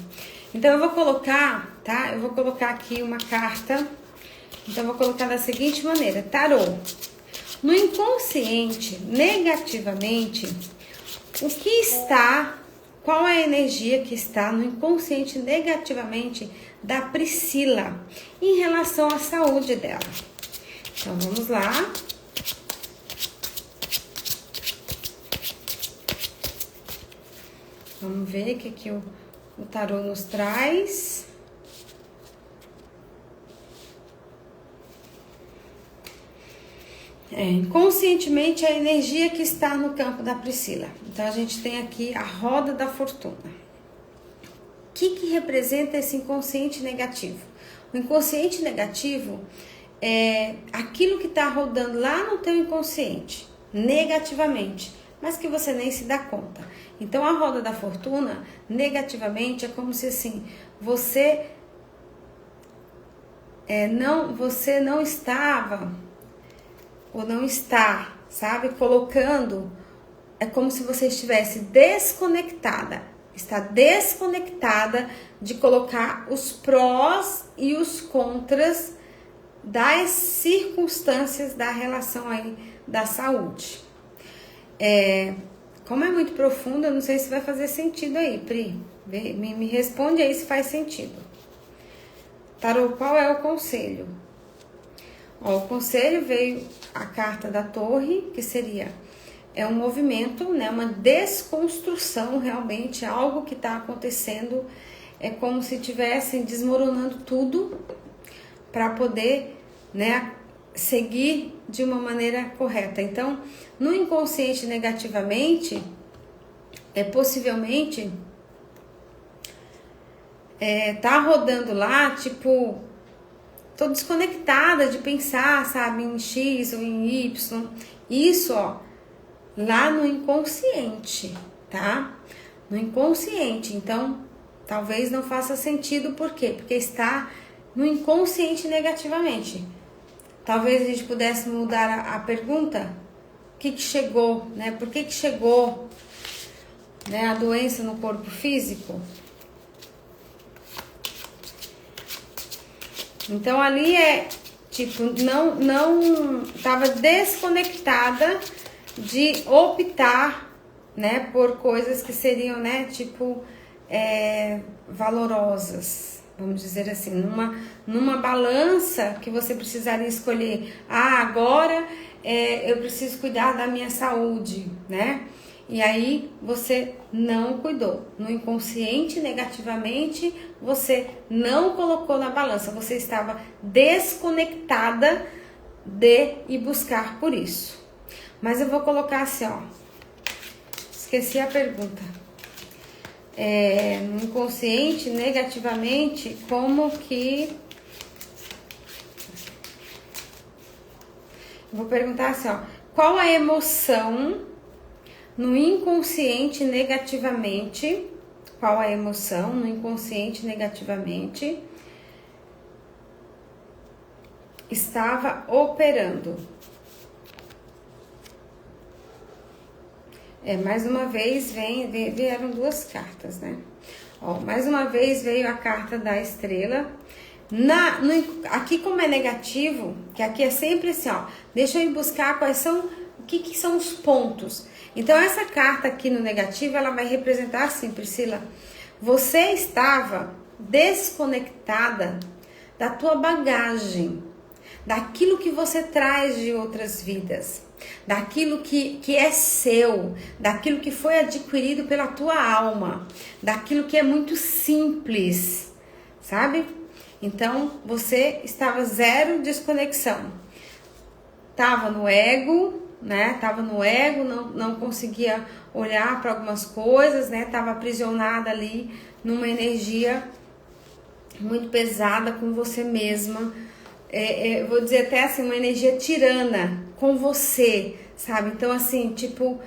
Então, eu vou colocar, tá? Eu vou colocar aqui uma carta. Então, eu vou colocar da seguinte maneira. Tarô. No inconsciente, negativamente, o que está qual é a energia que está no inconsciente negativamente da Priscila em relação à saúde dela. Então, vamos lá. Vamos ver o que o tarô nos traz. Inconscientemente, a energia que está no campo da Priscila. Então, a gente tem aqui a roda da fortuna. O que representa esse inconsciente negativo? O inconsciente negativo é aquilo que está rodando lá no teu inconsciente, negativamente, mas que você nem se dá conta. Então, a roda da fortuna, negativamente, é como se assim, você não estava... ou não está, sabe? Colocando, é como se você estivesse desconectada. Está desconectada de colocar os prós e os contras das circunstâncias da relação aí da saúde. Como é muito profundo, eu não sei se vai fazer sentido aí, Pri. Me responde aí se faz sentido. Tarô, qual é o conselho? O conselho veio a carta da torre, que seria um movimento, né, uma desconstrução realmente, algo que está acontecendo, é como se estivessem desmoronando tudo para poder, né, seguir de uma maneira correta. Então, no inconsciente negativamente, possivelmente, tá rodando lá, tipo... tô desconectada de pensar, sabe, em X ou em Y. Isso, ó, lá no inconsciente, tá? No inconsciente. Então, talvez não faça sentido. Por quê? Porque está no inconsciente negativamente. Talvez a gente pudesse mudar a pergunta. O que chegou, né? Por que chegou, né, a doença no corpo físico? Então, ali tipo, não estava desconectada de optar, né, por coisas que seriam, né, tipo, valorosas, vamos dizer assim, numa balança que você precisaria escolher. Agora eu preciso cuidar da minha saúde, né? E aí você não cuidou. No inconsciente, negativamente, você não colocou na balança. Você estava desconectada de ir buscar por isso. Mas eu vou colocar assim, ó. Esqueci a pergunta. No inconsciente, negativamente, como que... Vou perguntar assim, ó. Qual a emoção... no inconsciente negativamente, qual a emoção no inconsciente negativamente estava operando? Mais uma vez vieram duas cartas, né? Ó, mais uma vez veio a carta da estrela. Aqui como é negativo, que aqui é sempre assim, ó, deixa eu ir buscar quais são, o que são os pontos. Então, essa carta aqui no negativo, ela vai representar assim, Priscila, você estava desconectada da tua bagagem, daquilo que você traz de outras vidas, daquilo que é seu, daquilo que foi adquirido pela tua alma, daquilo que é muito simples, sabe? Então, você estava zero desconexão, estava no ego, né? Tava no ego, não conseguia olhar para algumas coisas, né? Tava aprisionada ali numa energia muito pesada com você mesma. Vou dizer até assim, uma energia tirana com você, sabe? Então, assim, tipo,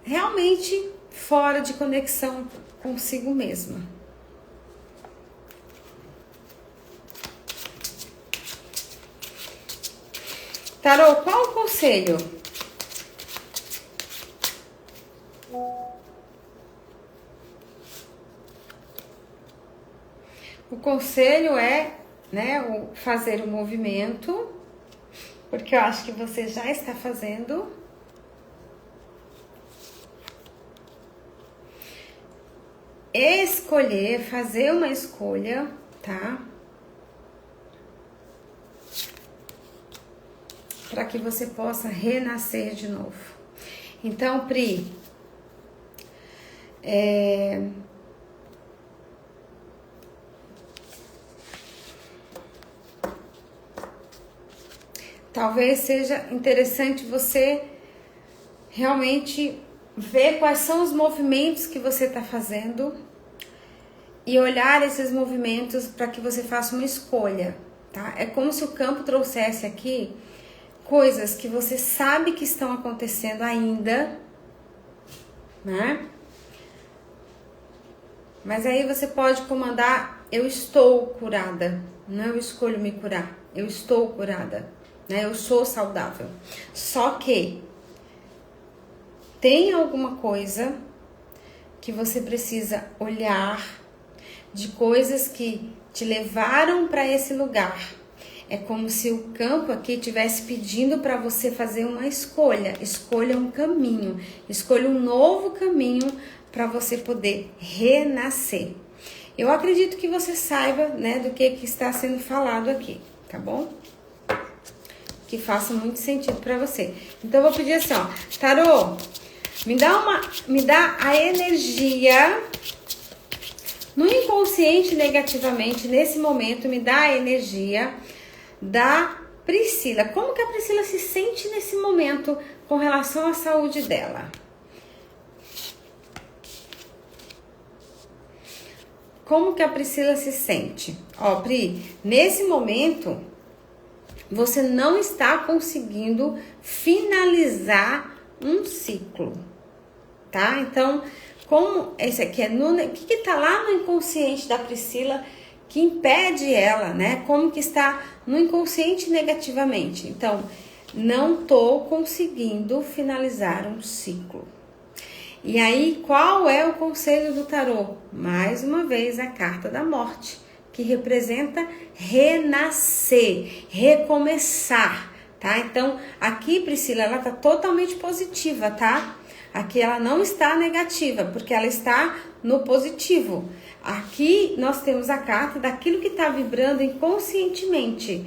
realmente fora de conexão consigo mesma. Tarô, qual o conselho? O conselho é, né, fazer o movimento, porque eu acho que você já está fazendo. escolher, fazer uma escolha, tá? Para que você possa renascer de novo. Então, Pri, talvez seja interessante você realmente ver quais são os movimentos que você está fazendo e olhar esses movimentos para que você faça uma escolha, tá? É como se o campo trouxesse aqui coisas que você sabe que estão acontecendo ainda, né? Mas aí você pode comandar: eu estou curada, não eu escolho me curar, eu estou curada, né? Eu sou saudável. Só que tem alguma coisa que você precisa olhar, de coisas que te levaram para esse lugar. É como se o campo aqui estivesse pedindo para você fazer uma escolha. Escolha um caminho, escolha um novo caminho para você poder renascer. Eu acredito que você saiba, né, do que está sendo falado aqui, tá bom? Que faça muito sentido para você. Então eu vou pedir assim, ó, tarô, me dá a energia no inconsciente negativamente, nesse momento, me dá a energia da Priscila. Como que a Priscila se sente nesse momento com relação à saúde dela? Como que a Priscila se sente? Ó, Pri, nesse momento, você não está conseguindo finalizar um ciclo, tá? Então, como esse aqui é o que tá lá no inconsciente da Priscila que impede ela, né? Como que está no inconsciente negativamente? Então, não tô conseguindo finalizar um ciclo. E aí, qual é o conselho do tarô? Mais uma vez, a carta da morte, que representa renascer, recomeçar, tá? Então, aqui, Priscila, ela tá totalmente positiva, tá? Aqui ela não está negativa, porque ela está no positivo. Aqui nós temos a carta daquilo que está vibrando inconscientemente,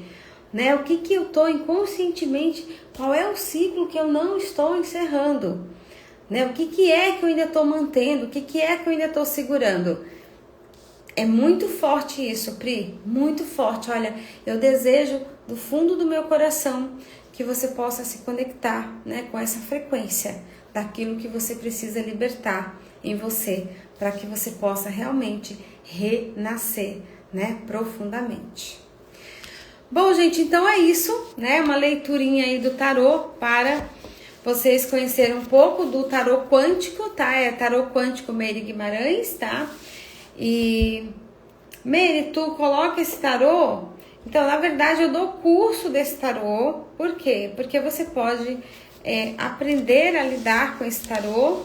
né? O que eu estou inconscientemente, qual é o ciclo que eu não estou encerrando, né? O que é que eu ainda estou mantendo, o que é que eu ainda estou segurando. É muito forte isso, Pri, muito forte. Olha, eu desejo do fundo do meu coração que você possa se conectar, né, com essa frequência daquilo que você precisa libertar em você, para que você possa realmente renascer, né, profundamente. Bom, gente, então é isso, né, uma leiturinha aí do tarô para vocês conhecerem um pouco do tarô quântico, tá? É tarô quântico Meire Guimarães, tá? E Meire, tu coloca esse tarô? Então, na verdade, eu dou curso desse tarô. Por quê? Porque você pode aprender a lidar com esse tarô.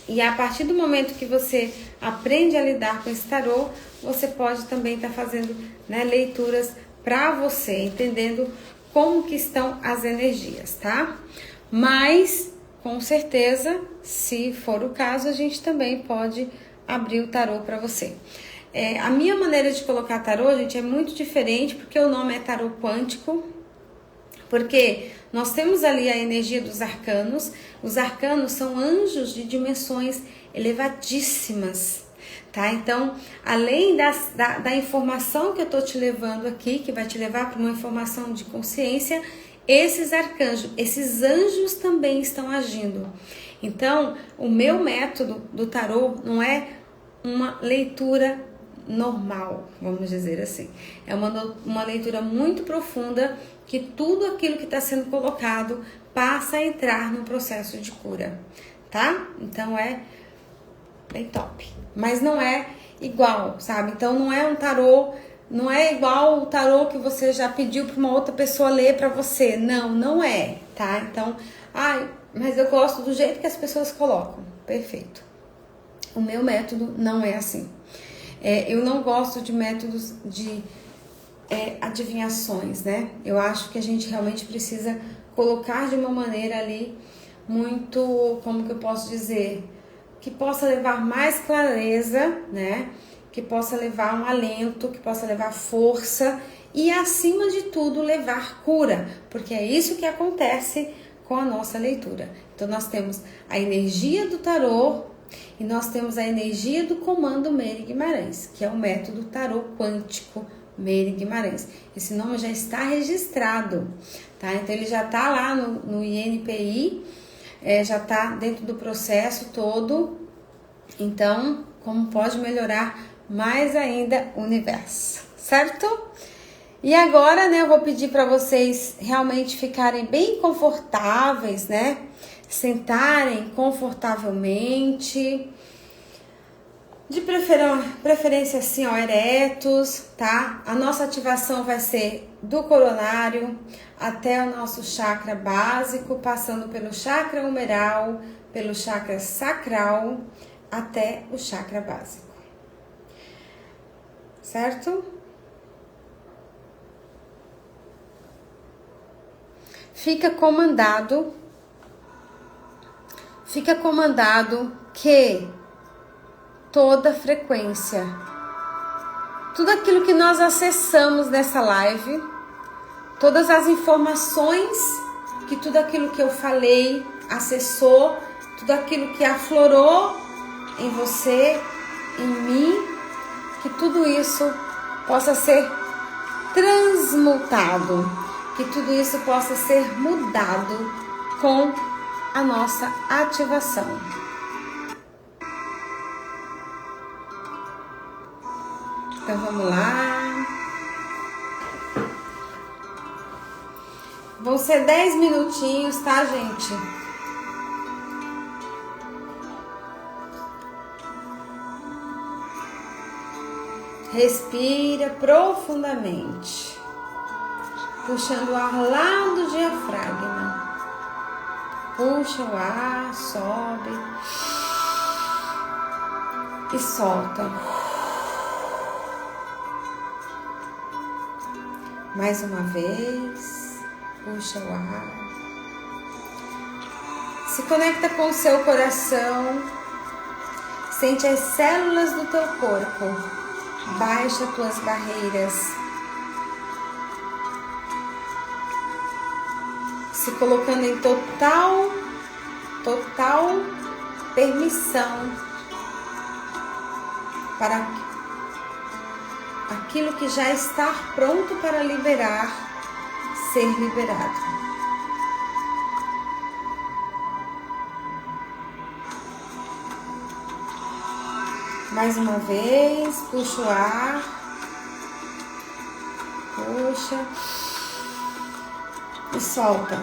E a partir do momento que você aprende a lidar com esse tarô, você pode também estar fazendo, né, leituras para você, entendendo como que estão as energias, tá? Mas, com certeza, se for o caso, a gente também pode abrir o tarô para você. A minha maneira de colocar tarô, gente, é muito diferente, porque o nome é tarô quântico, porque nós temos ali a energia dos arcanos. Os arcanos são anjos de dimensões elevadíssimas, tá? Então, além da informação que eu tô te levando aqui, que vai te levar para uma informação de consciência, esses arcanjos, esses anjos também estão agindo. Então, o meu método do tarô não é uma leitura normal, vamos dizer assim. É uma leitura muito profunda, que tudo aquilo que está sendo colocado passa a entrar no processo de cura, tá? Então é bem top. Mas não é igual, sabe? Então não é um tarô, não é igual o tarô que você já pediu para uma outra pessoa ler para você. Não, não é, tá? Então, mas eu gosto do jeito que as pessoas colocam. Perfeito. O meu método não é assim. Eu não gosto de métodos de adivinhações, né? Eu acho que a gente realmente precisa colocar de uma maneira ali muito, como que eu posso dizer, que possa levar mais clareza, né? Que possa levar um alento, que possa levar força e, acima de tudo, levar cura, porque é isso que acontece com a nossa leitura. Então, nós temos a energia do tarô e nós temos a energia do comando Meire Guimarães, que é o método tarô quântico Meire Guimarães. Esse nome já está registrado, tá? Então, ele já está lá no INPI, já está dentro do processo todo. Então, como pode melhorar mais ainda o universo, certo? E agora, né, eu vou pedir para vocês realmente ficarem bem confortáveis, né? Sentarem confortavelmente, de preferência assim, ó, eretos, tá? A nossa ativação vai ser do coronário até o nosso chakra básico, passando pelo chakra humeral, pelo chakra sacral, até o chakra básico. Certo? Fica comandado que toda frequência, tudo aquilo que nós acessamos nessa live, todas as informações, que tudo aquilo que eu falei acessou, tudo aquilo que aflorou em você, em mim, que tudo isso possa ser transmutado, que tudo isso possa ser mudado com a nossa ativação. Então vamos lá. Vão ser 10 minutinhos, tá, gente? Respira profundamente, puxando o ar lá do diafragma. Puxa o ar, sobe e solta. Mais uma vez, puxa o ar. Se conecta com o seu coração, sente as células do teu corpo. Baixa tuas barreiras, se colocando em total permissão para aquilo que já está pronto para liberar, ser liberado. Mais uma vez, puxa o ar, puxa e solta.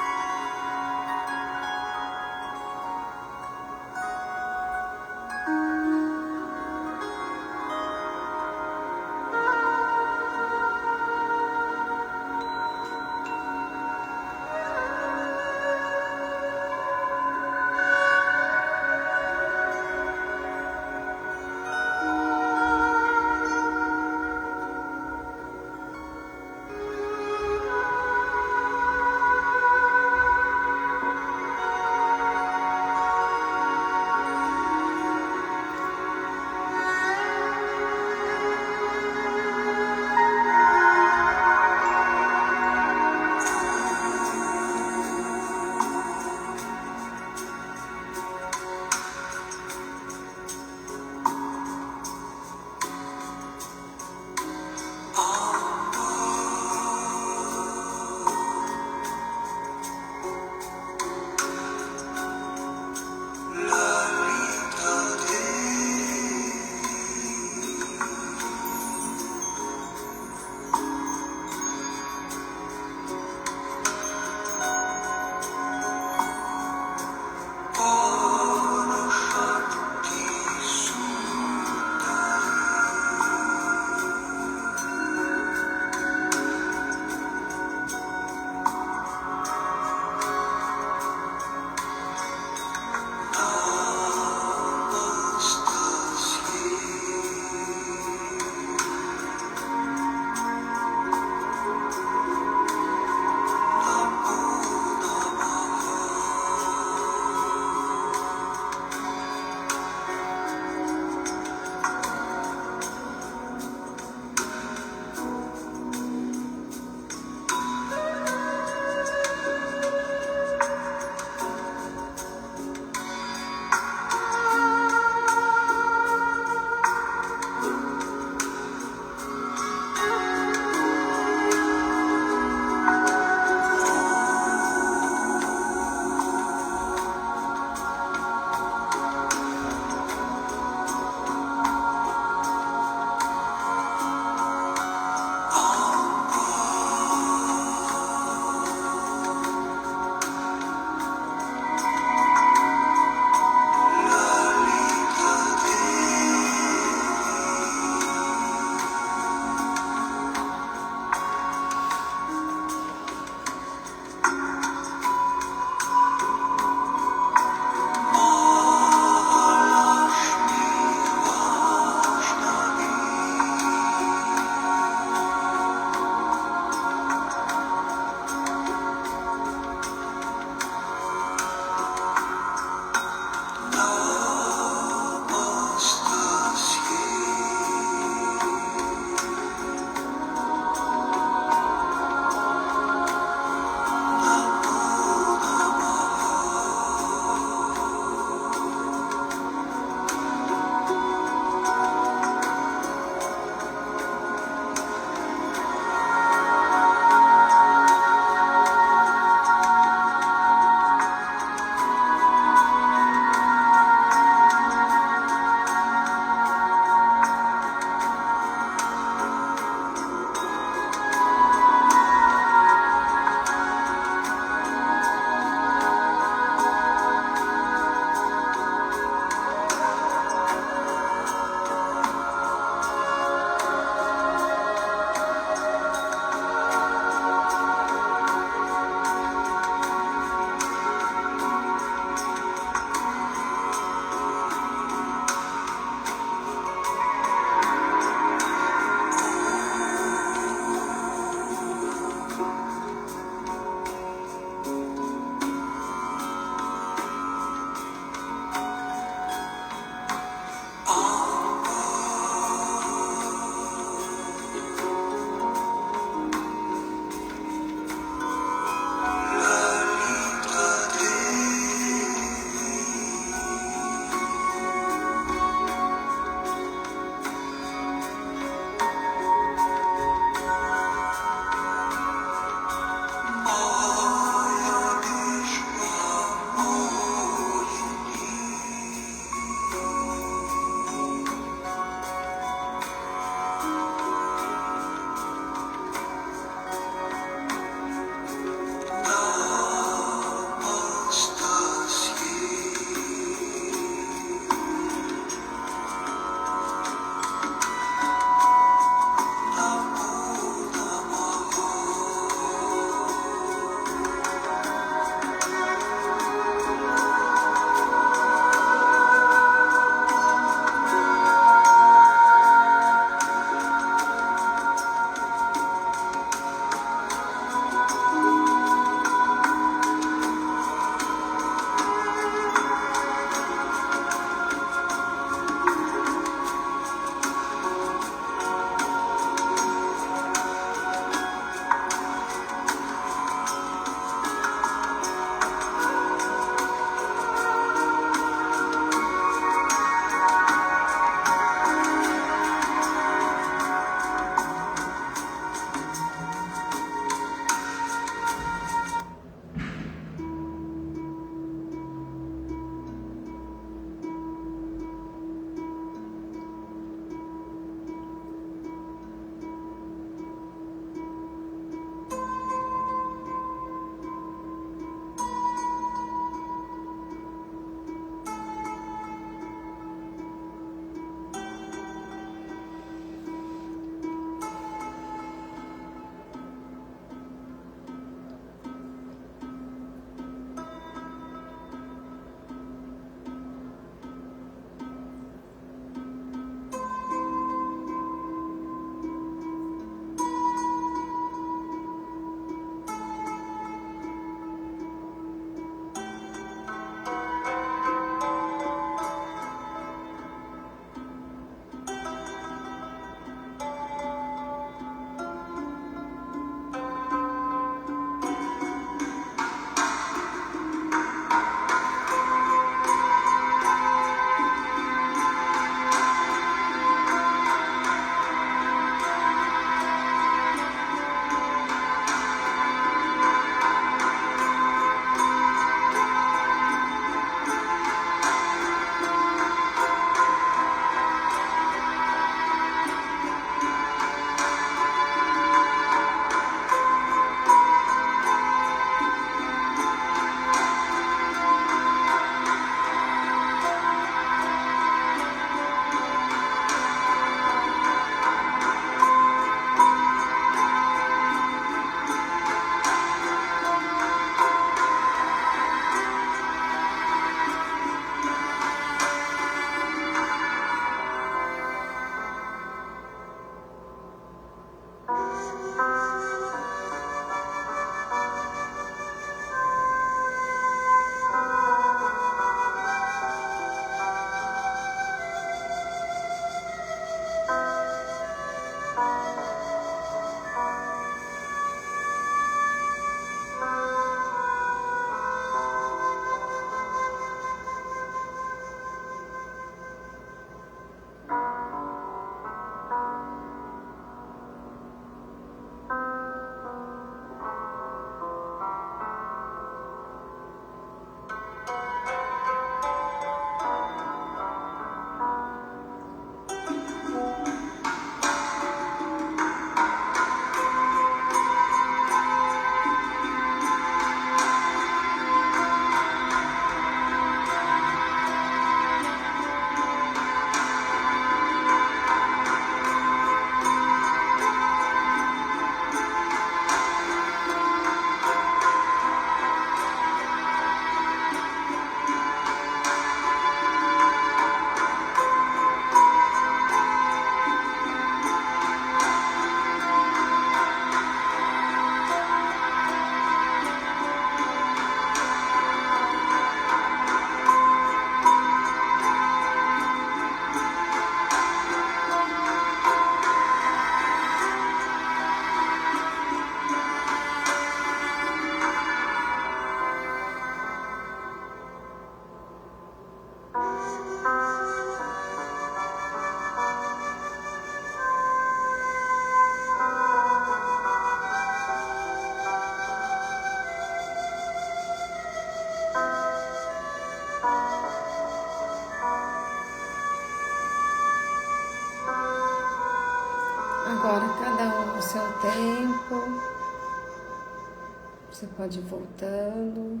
Você pode ir voltando.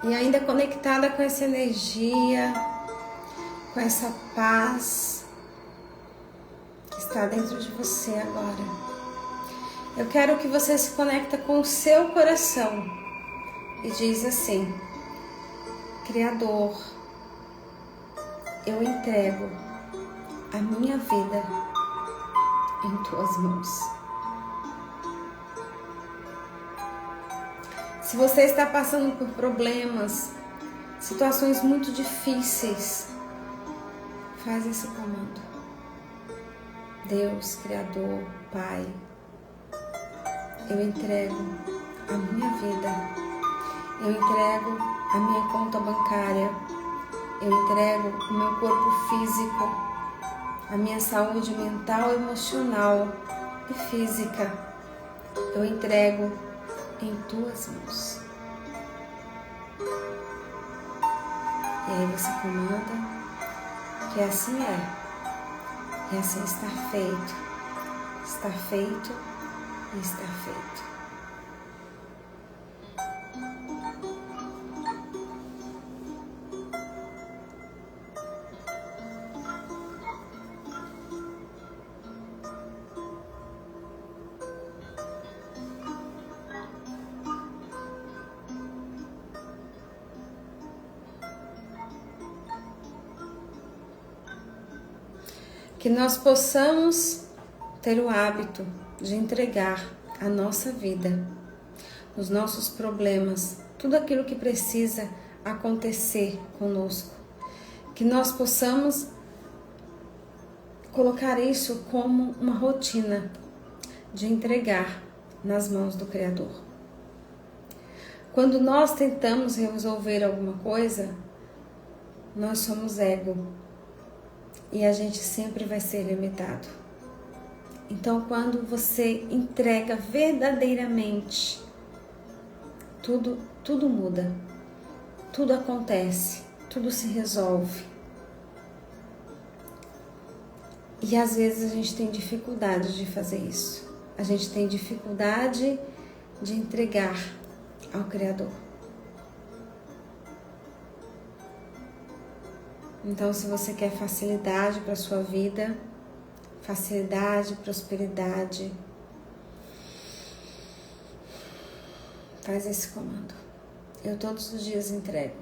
E ainda conectada com essa energia, com essa paz que está dentro de você agora. Eu quero que você se conecte com o seu coração e diz assim: Criador, eu entrego a minha vida em tuas mãos. Se você está passando por problemas, situações muito difíceis, faz esse comando. Deus, Criador, Pai, eu entrego a minha vida, eu entrego a minha conta bancária, eu entrego o meu corpo físico, a minha saúde mental, emocional e física, eu entrego em tuas mãos. E aí você comanda que assim é, e assim está feito e está feito. Que nós possamos ter o hábito de entregar a nossa vida, os nossos problemas, tudo aquilo que precisa acontecer conosco. Que nós possamos colocar isso como uma rotina de entregar nas mãos do Criador. Quando nós tentamos resolver alguma coisa, nós somos ego. E a gente sempre vai ser limitado. Então, quando você entrega verdadeiramente, tudo muda, tudo acontece, tudo se resolve. E às vezes a gente tem dificuldade de fazer isso. A gente tem dificuldade de entregar ao Criador. Então, se você quer facilidade para a sua vida, facilidade, prosperidade, faz esse comando. Eu todos os dias entrego.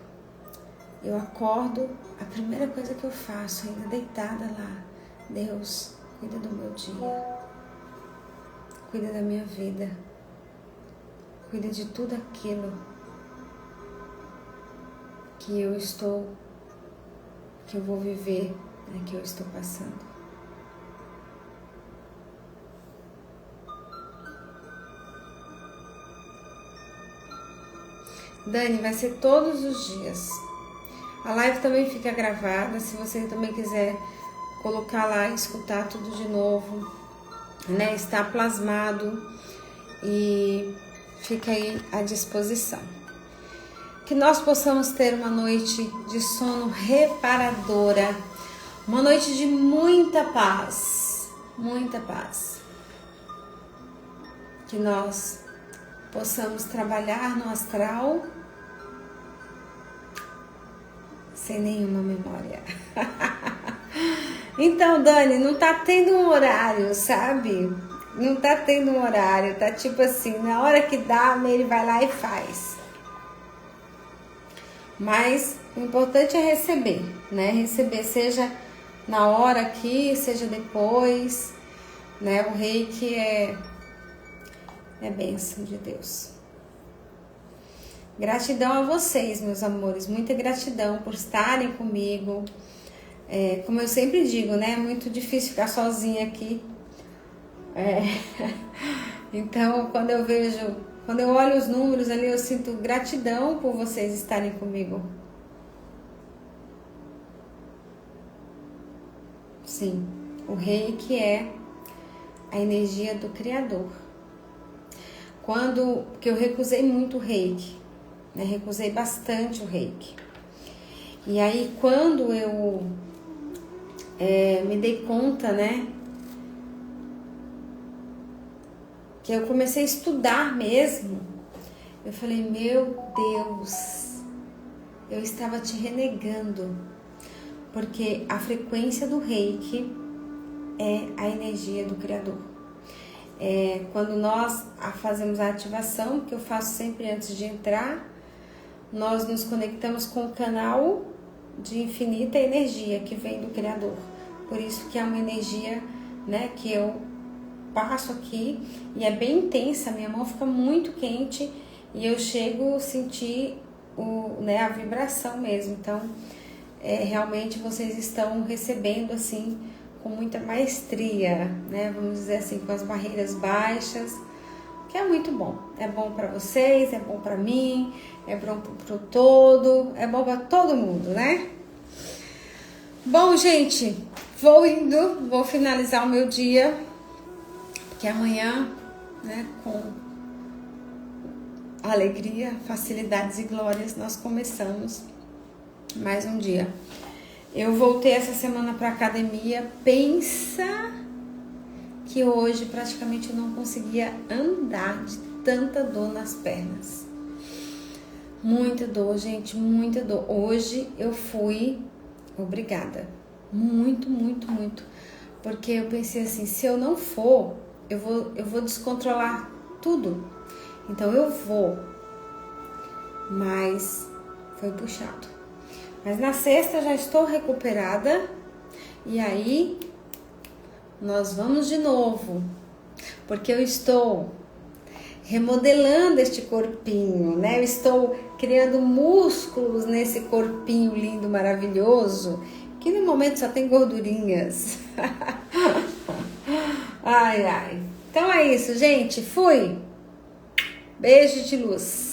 Eu acordo, a primeira coisa que eu faço, ainda deitada lá, Deus, cuida do meu dia, cuida da minha vida, cuida de tudo aquilo que eu vou viver, que eu estou passando. Dani, vai ser todos os dias. A live também fica gravada, se você também quiser colocar lá e escutar tudo de novo, né? Está plasmado e fica aí à disposição. Que nós possamos ter uma noite de sono reparadora, uma noite de muita paz, muita paz. Que nós possamos trabalhar no astral sem nenhuma memória. Então, Dani, não tá tendo um horário, sabe? Não tá tendo um horário, tá tipo assim, na hora que dá, ele vai lá e faz. Mas o importante é receber, né? Receber, seja na hora aqui, seja depois, né? O reiki é bênção de Deus. Gratidão a vocês, meus amores, muita gratidão por estarem comigo. Como eu sempre digo, né? É muito difícil ficar sozinha aqui. Então, quando eu olho os números ali, eu sinto gratidão por vocês estarem comigo. Sim, o reiki é a energia do Criador. Porque eu recusei muito o reiki, né? Recusei bastante o reiki. E aí, quando eu me dei conta, né? que eu comecei a estudar mesmo, eu falei, meu Deus, eu estava te renegando, porque a frequência do Reiki é a energia do Criador. Quando nós fazemos a ativação, que eu faço sempre antes de entrar, nós nos conectamos com o canal de infinita energia que vem do Criador. Por isso que é uma energia, né, que eu passo aqui e é bem intensa, minha mão fica muito quente e eu chego a sentir a vibração mesmo. Então, realmente vocês estão recebendo assim com muita maestria, né? Vamos dizer assim, com as barreiras baixas, que é muito bom. É bom para vocês, é bom para mim, é bom para o todo, é bom para todo mundo, né? Bom, gente, vou finalizar o meu dia, porque amanhã, né, com alegria, facilidades e glórias, nós começamos mais um dia. Eu voltei essa semana para academia, pensa que hoje praticamente eu não conseguia andar de tanta dor nas pernas. Muita dor, gente, muita dor. Hoje eu fui obrigada, muito, muito, muito, porque eu pensei assim, se eu não for, eu vou descontrolar tudo. Então eu vou, mas foi puxado. Mas na sexta já estou recuperada e aí nós vamos de novo, porque eu estou remodelando este corpinho, né? Eu estou criando músculos nesse corpinho lindo, maravilhoso, que no momento só tem gordurinhas. Ai, ai. Então é isso, gente. Fui. Beijo de luz.